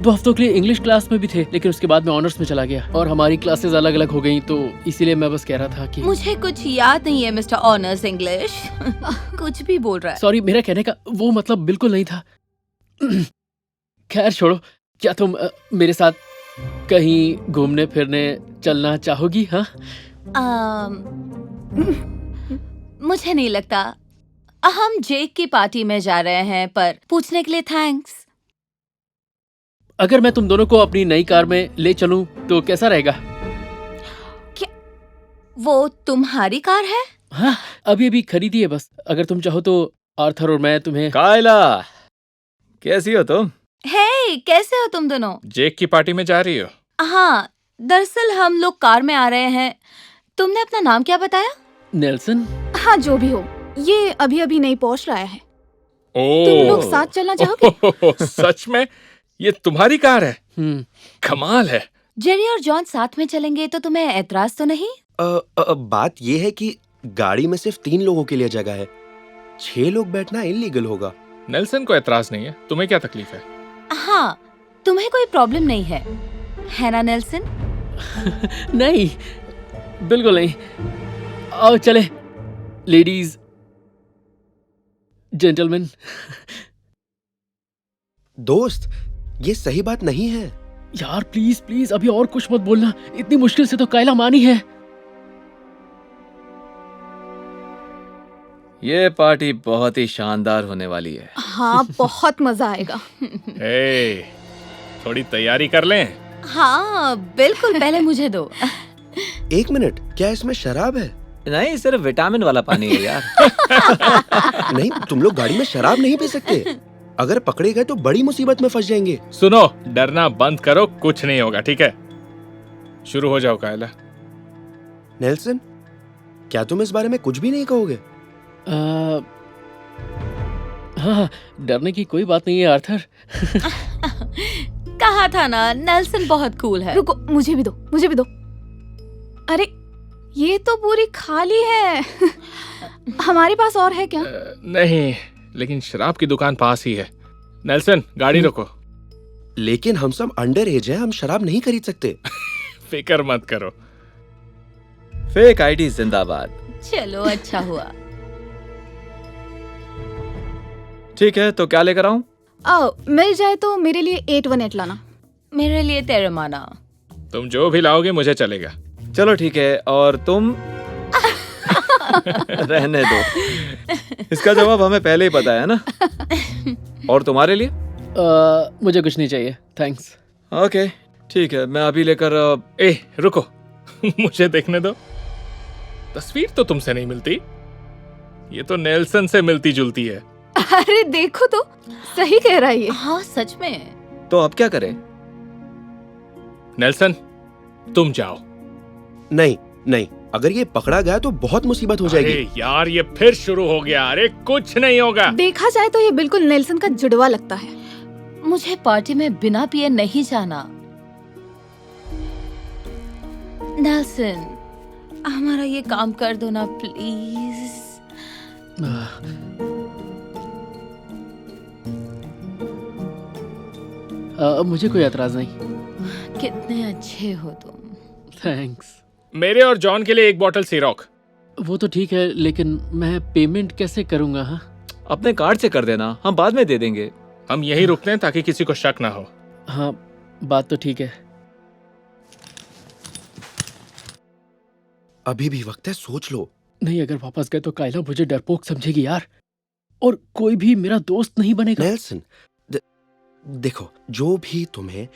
2 हफ्तों के लिए इंग्लिश क्लास में भी थे। लेकिन उसके बाद में ऑनर्स में चला गया और हमारी क्लासेस अलग अलग हो गई, तो इसीलिए मैं बस कह रहा था कि मुझे कुछ याद नहीं है मिस्टर ऑनर्स इंग्लिश। कुछ भी बोल रहा है। सॉरी, मेरा कहने का वो मतलब बिल्कुल नहीं था। खैर छोड़ो, क्या तुम मेरे साथ कहीं घूमने फिरने चलना चाहोगी? हाँ, मुझे नहीं लगता। हम जेक की पार्टी में जा रहे हैं, पर पूछने के लिए थैंक्स। अगर मैं तुम दोनों को अपनी नई कार में ले चलूं तो कैसा रहेगा? क्या वो तुम्हारी कार है? हाँ, अभी अभी खरीदी है बस। अगर तुम चाहो तो आर्थर और मैं तुम्हें। कायला, कैसी हो तुम? हे, कैसे हो तुम दोनों? जेक की पार्टी में जा रही हो? हाँ, दरअसल हम लोग कार में आ रहे हैं। तुमने अपना नाम क्या बताया? नेल्सन। हाँ, जो भी हो, ये अभी अभी नहीं पहुंच रहा है। ओ, तुम लोग साथ चलना चाहोगे? सच में? ये तुम्हारी कार है? कमाल है। जेरी और जॉन साथ में चलेंगे तो तुम्हें एतराज तो नहीं? बात ये है कि गाड़ी में सिर्फ 3 लोगों के लिए जगह है। 6 लोग बैठना इलीगल होगा। नेल्सन को एतराज नहीं है, तुम्हें क्या तकलीफ है? हाँ, तुम्हें कोई प्रॉब्लम नहीं है ना नेल्सन? नहीं, बिल्कुल नहीं। आओ चले, लेडीज जेंटलमैन। दोस्त, ये सही बात नहीं है। यार प्लीज प्लीज, अभी और कुछ मत बोलना। इतनी मुश्किल से तो कायला मानी है। ये पार्टी बहुत ही शानदार होने वाली है। हाँ, बहुत मजा आएगा। ए, थोड़ी तैयारी कर लें। हाँ बिल्कुल, पहले मुझे दो। 1 मिनट, क्या इसमें शराब है? नहीं, सिर्फ विटामिन वाला पानी है यार। नहीं, तुम लोग गाड़ी में शराब नहीं पी सकते। अगर पकड़े गए तो बड़ी मुसीबत में फंस जाएंगे। सुनो, डरना बंद करो, कुछ नहीं होगा, ठीक है? शुरू हो जाओ कायला। नेल्सन, क्या तुम इस बारे में कुछ भी नहीं कहोगे? हाँ, डरने की कोई बात नहीं है आर्थर। कहा था ना, नेल्सन बहुत कूल है। रुको, मुझे भी दो, मुझे भी दो। अरे, ये तो पूरी खाली है। हमारे पास और है क्या? नहीं, लेकिन शराब की दुकान पास ही है। नेल्सन, गाड़ी रोको। लेकिन हम सब अंडर एज हैं, हम शराब नहीं खरीद सकते। फिक्र मत करो। फेक आईडी जिंदाबाद। चलो, अच्छा हुआ। ठीक है, तो क्या लेकर आऊं? मिल जाए तो मेरे लिए 818 लाना। मेरे लिए तेरमाना। तुम जो भी लाओगे मुझे चलेगा। चलो ठीक है, और तुम? रहने दो, इसका जवाब हमें पहले ही पता है ना। और तुम्हारे लिए? मुझे कुछ नहीं चाहिए, थैंक्स। ओके, ठीक है, मैं अभी लेकर। ए, रुको। मुझे देखने दो। तस्वीर तो तुमसे नहीं मिलती, ये तो नेल्सन से मिलती जुलती है। अरे देखो तो, सही कह रहा है ये। हाँ, सच में। तो अब क्या करें? नेल्सन, तुम जाओ। नहीं नहीं, अगर ये पकड़ा गया तो बहुत मुसीबत हो जाएगी। अरे यार, ये फिर शुरू हो गया। अरे कुछ नहीं होगा। देखा जाए तो ये बिल्कुल नेल्सन का जुड़वा लगता है। मुझे पार्टी में बिना पिए नहीं जाना। नेल्सन, हमारा ये काम कर दो ना प्लीज। मुझे कोई एतराज नहीं। कितने अच्छे हो तुम। थैंक्स। मेरे और जॉन के लिए एक बोतल सिरोक। वो तो ठीक है, लेकिन मैं पेमेंट कैसे करूंगा? हाँ, अपने कार्ड से कर देना, हम बाद में दे देंगे। हम यहीं रुकते हैं ताकि किसी को शक ना हो। हाँ, बात तो ठीक है। अभी भी वक्त है, सोच लो। नहीं, अगर वापस गए तो कायला मुझे डरपोक समझेगी यार, और कोई भी मेरा दोस्त नहीं बनेगा। नेल्सन, देखो, जो भी तुम्हें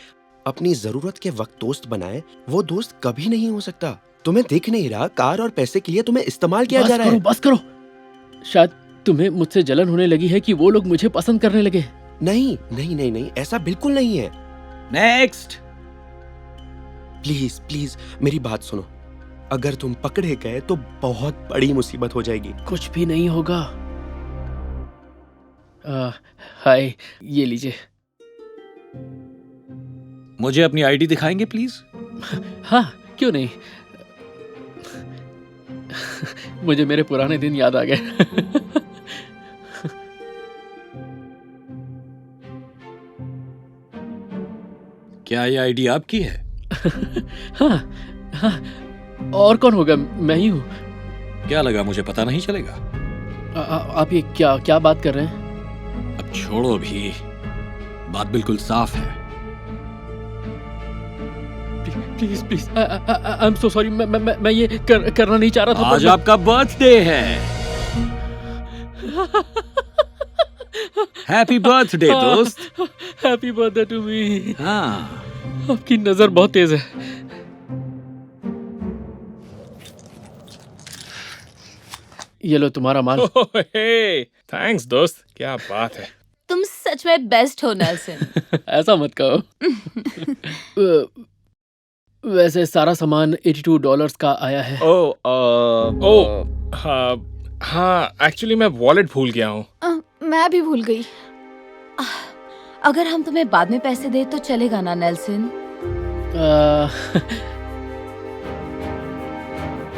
अपनी जरूरत के वक्त दोस्त बनाए, वो दोस्त कभी नहीं हो सकता। तुम्हें दिख नहीं रहा, कार और पैसे के लिए तुम्हें इस्तेमाल किया जा रहा है। बस करो। शायद तुम्हें मुझसे जलन होने लगी है कि वो लोग मुझे पसंद करने लगे। नहीं नहीं नहीं नहीं, ऐसा बिल्कुल नहीं है। नेक्स्ट। प्लीज प्लीज मेरी बात सुनो। अगर तुम पकड़े गए तो बहुत बड़ी मुसीबत हो जाएगी। कुछ भी नहीं होगा। हाय, ये लीजिए। मुझे अपनी आईडी दिखाएंगे प्लीज? हाँ, क्यों नहीं। मुझे मेरे पुराने दिन याद आ गए। क्या ये आईडी आपकी है? हाँ हाँ, और कौन होगा? मैं ही हूँ। क्या लगा मुझे पता नहीं चलेगा? आप ये क्या बात कर रहे हैं? अब छोड़ो भी, बात बिल्कुल साफ है। Please please, I am so sorry. मैं ये करना नहीं चाह रहा था। आज आपका बर्थडे है। हैप्पी बर्थडे दोस्त। Happy birthday to me. हाँ, आपकी नजर बहुत तेज है। ये लो तुम्हारा माल। थैंक्स दोस्त, क्या बात है। तुम सच में बेस्ट हो नेल्सन। ऐसा मत कहो। वैसे सारा सामान $82 का आया है। हाँ, एक्चुअली मैं वॉलेट भूल गया हूँ। मैं भी भूल गई। अगर हम तुम्हें बाद में पैसे दे तो चलेगा ना नेल्सन?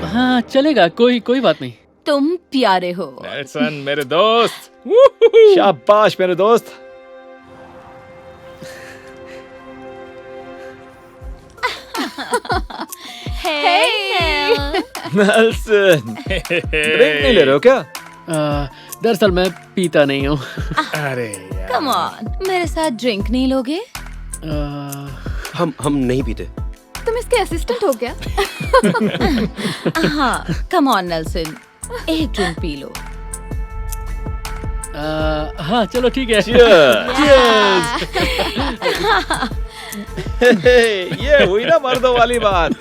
हाँ, चलेगा, कोई बात नहीं। तुम प्यारे हो नेल्सन, मेरे दोस्त। शाबाश मेरे दोस्त। नेल्सन, ड्रिंक नहीं ले रहे हो क्या? दरअसल मैं पीता नहीं हूँ। अरे कम ऑन, मेरे साथ ड्रिंक नहीं लोगे? हम नहीं पीते। तुम इसके असिस्टेंट हो क्या? हाँ, कम ऑन नेल्सन, एक ड्रिंक पी लो। हाँ, चलो ठीक है। ये हुई ना मर्दों वाली बात।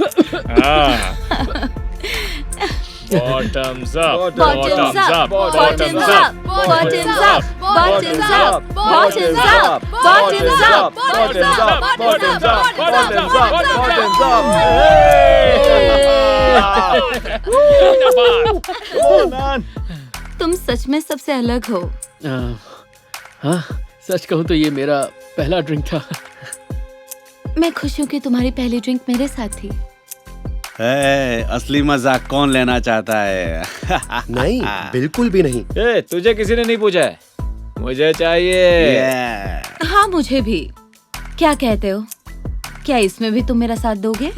Bottoms up, bottoms up, bottoms up, bottoms up, bottoms up, bottoms up, bottoms up, bottoms up, bottoms up, bottoms up, तुम सच में सबसे अलग हो। हाँ, सच कहूँ तो ये मेरा पहला ड्रिंक था। मैं खुश हूँ कि तुम्हारी पहली ड्रिंक मेरे साथ थी। असली मजाक कौन लेना चाहता है? नहीं, बिल्कुल भी नहीं। तुझे किसी ने नहीं पूछा है, मुझे चाहिए। हाँ, मुझे भी। क्या कहते हो, क्या इसमें भी तुम मेरा साथ दोगे?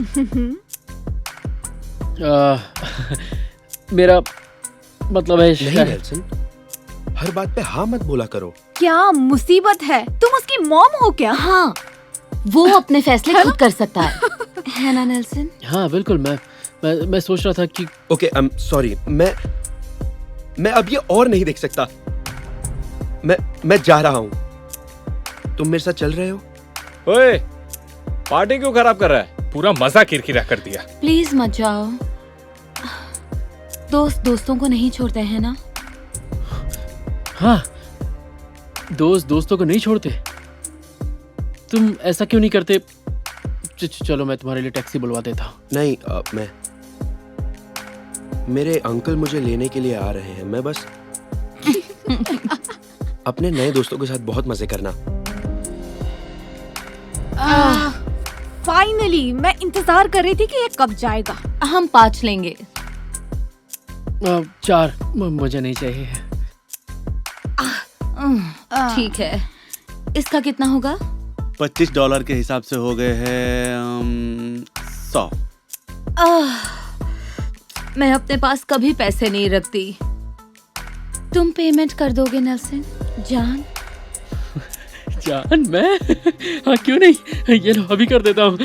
मेरा मतलब है नहीं नेल्सन, हर बात पे हाँ मत बोला करो। क्या मुसीबत है, तुम उसकी मॉम हो क्या? हाँ, वो अपने फैसले खुद कर सकता है ना नेल्सन? हाँ बिल्कुल। मैं सोच रहा था कि ओके, आई एम सॉरी। मैं अब ये और नहीं देख सकता। मैं जा रहा हूँ। तुम मेरे साथ चल रहे हो? ओए, पार्टी क्यों खराब कर रहा है? पूरा मजा किरकिरा कर दिया। प्लीज मत जाओ। दोस्त दोस्तों को नहीं छोड़ते हैं ना? हाँ, दोस्त दोस्तों को नहीं छोड़ते। तुम ऐसा क्यों नहीं करते चलो मैं तुम्हारे लिए टैक्सी बुलवा देता हूँ। नहीं मैं मेरे अंकल मुझे लेने के लिए आ रहे हैं। मैं बस अपने नए दोस्तों के साथ बहुत मजे करना। फाइनली मैं इंतजार कर रही थी कि ये कब जाएगा। हम 5 लेंगे। 4 मुझे नहीं चाहिए। ठीक है, इसका कितना होगा? $25 के हिसाब से हो गए हैं 100। मैं अपने पास कभी पैसे नहीं रखती। तुम पेमेंट कर दोगे नेल्सन? जान जान मैं हाँ क्यों नहीं, ये लो अभी कर देता हूँ।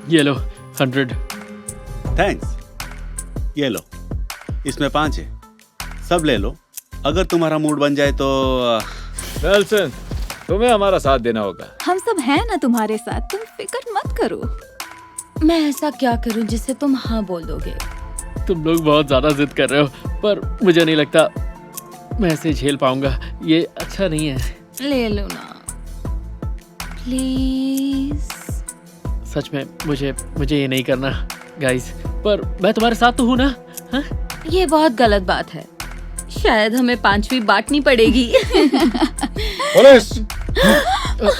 ये लो 100। थैंक्स। ये लो, इसमें 5 है, सब ले लो। अगर तुम्हारा मूड बन जाए तो नेल्सन, तुम्हें हमारा साथ देना होगा। हम सब हैं ना तुम्हारे साथ, तुम फिक्र मत करो। मैं ऐसा क्या करूं जिससे तुम हाँ बोल दोगे? तुम लोग बहुत ज्यादा जिद कर रहे हो, पर मुझे नहीं लगता मैं ऐसे झेल पाऊंगा। ये अच्छा नहीं है। ले लो ना प्लीज। सच में मुझे ये नहीं करना गाइस, पर मैं तुम्हारे साथ तो हूँ ना। हा? ये बहुत गलत बात है। शायद हमें 5वीं बांटनी पड़ेगी। पुलिस,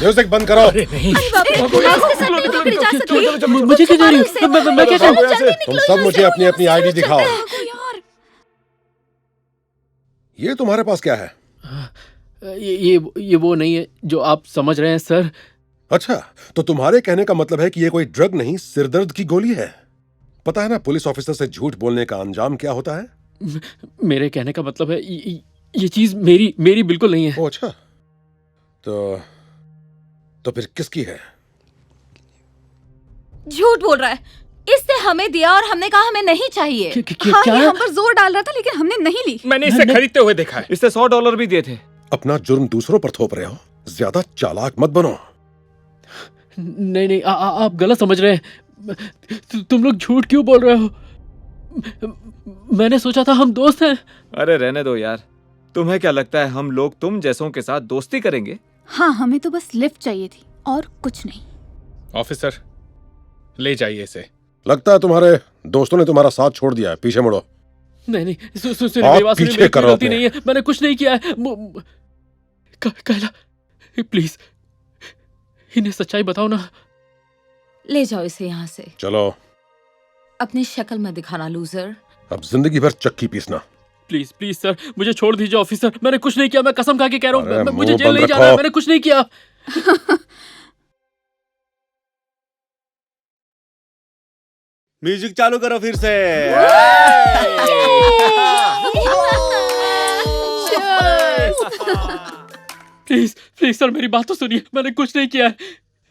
म्यूजिक बंद करो। अरे नहीं, मुझे क्या जा रही हो? मैं क्या करूं? तुम सब मुझे अपनी अपनी आईडी दिखाओ। ये तुम्हारे पास क्या है? ये वो नहीं है जो आप समझ रहे हैं सर। अच्छा, तो तुम्हारे कहने का मतलब है कि ये कोई ड्रग नहीं, सिरदर्द की गोली है। पता है ना पुलिस ऑफिसर से झूठ बोलने का अंजाम क्या होता है? मेरे कहने का मतलब है ये चीज मेरी बिल्कुल नहीं है। ओ अच्छा, तो फिर किसकी है? झूठ बोल रहा है। इससे हमें दिया और हमने कहा हमें नहीं चाहिए। हाँ, ये हम पर जोर डाल रहा था लेकिन हमने नहीं ली। मैंने इसे खरीदते हुए देखा है। इससे $100 भी दिए थे। अपना जुर्म दूसरों पर थोप रहे हो, ज्यादा चालाक मत बनो। नहीं आप गलत समझ रहे हैं। तुम लोग झूठ क्यों बोल रहे हो? मैंने सोचा था हम दोस्त हैं। अरे रहने दो यार, तुम्हें क्या लगता है हम लोग तुम जैसों के साथ दोस्ती करेंगे? हाँ, हमें तो बस लिफ्ट चाहिए थी और कुछ नहीं। ऑफिसर, ले जाइए इसे। लगता है तुम्हारे दोस्तों ने तुम्हारा साथ छोड़ दिया है। पीछे मुड़ो। नहीं मेरी बात सुनिए, मेरी कोई गलती नहीं है। मैंने कुछ नहीं किया है। कैला प्लीज इन्हें सच्चाई बताओ ना। ले जाओ इसे यहाँ से। चलो। अपनी शक्ल में दिखाना लूजर। अब जिंदगी भर चक्की पीसना। प्लीज सर, मुझे छोड़ दीजिए ऑफिसर। मैंने कुछ नहीं किया, मैं कसम खा के कह रहा हूँ। मुझे जेल मुंह नहीं बंद जाना है, रखो। मैंने कुछ नहीं किया। म्यूजिक चालू करो फिर से। प्लीज सर, मेरी बात तो सुनिए। मैंने कुछ नहीं किया है।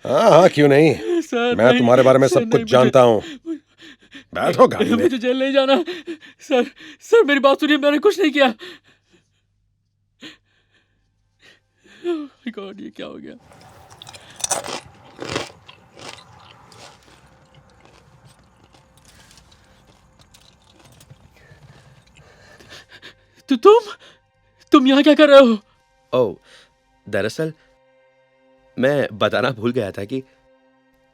हाँ, क्यों नहीं? सर, मैं तुम्हारे बारे में सब कुछ जानता हूँ। बैठो गाड़ी में। मुझे जेल नहीं जाना। सर मेरी बात सुनिए, मैंने कुछ नहीं किया। Oh God, ये क्या हो गया? तुम यहाँ क्या कर रहे हो? ओह, दरअसल मैं बताना भूल गया था कि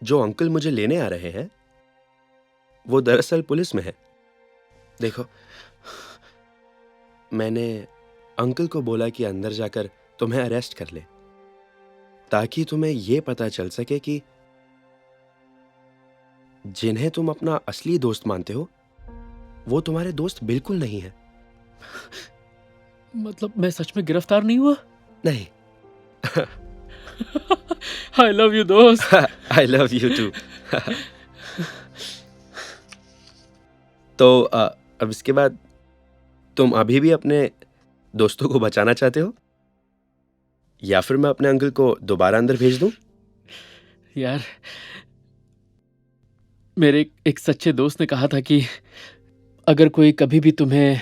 जो अंकल मुझे लेने आ रहे हैं वो दरअसल पुलिस में है। देखो, मैंने अंकल को बोला कि अंदर जाकर तुम्हें अरेस्ट कर ले, ताकि तुम्हें यह पता चल सके कि जिन्हें तुम अपना असली दोस्त मानते हो वो तुम्हारे दोस्त बिल्कुल नहीं है। मतलब मैं सच में गिरफ्तार नहीं हुआ? नहीं। I love you दोस्त। I love you too। तो अब इसके बाद तुम अभी भी अपने दोस्तों को बचाना चाहते हो, या फिर मैं अपने अंकल को दोबारा अंदर भेज दूं? यार, मेरे एक सच्चे दोस्त ने कहा था कि अगर कोई कभी भी तुम्हें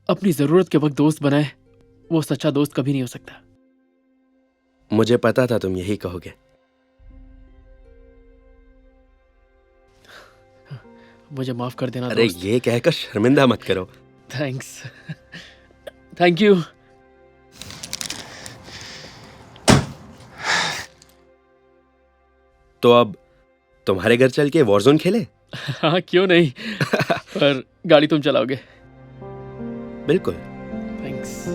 अपनी जरूरत के वक्त दोस्त बनाए, वो सच्चा दोस्त कभी नहीं हो सकता। मुझे पता था तुम यही कहोगे। मुझे माफ कर देना। अरे ये कहकर शर्मिंदा मत करो। थैंक्स। Thank you. तो अब तुम्हारे घर चल के वॉरजोन खेले? हाँ क्यों नहीं, पर गाड़ी तुम चलाओगे? बिल्कुल। थैंक्स।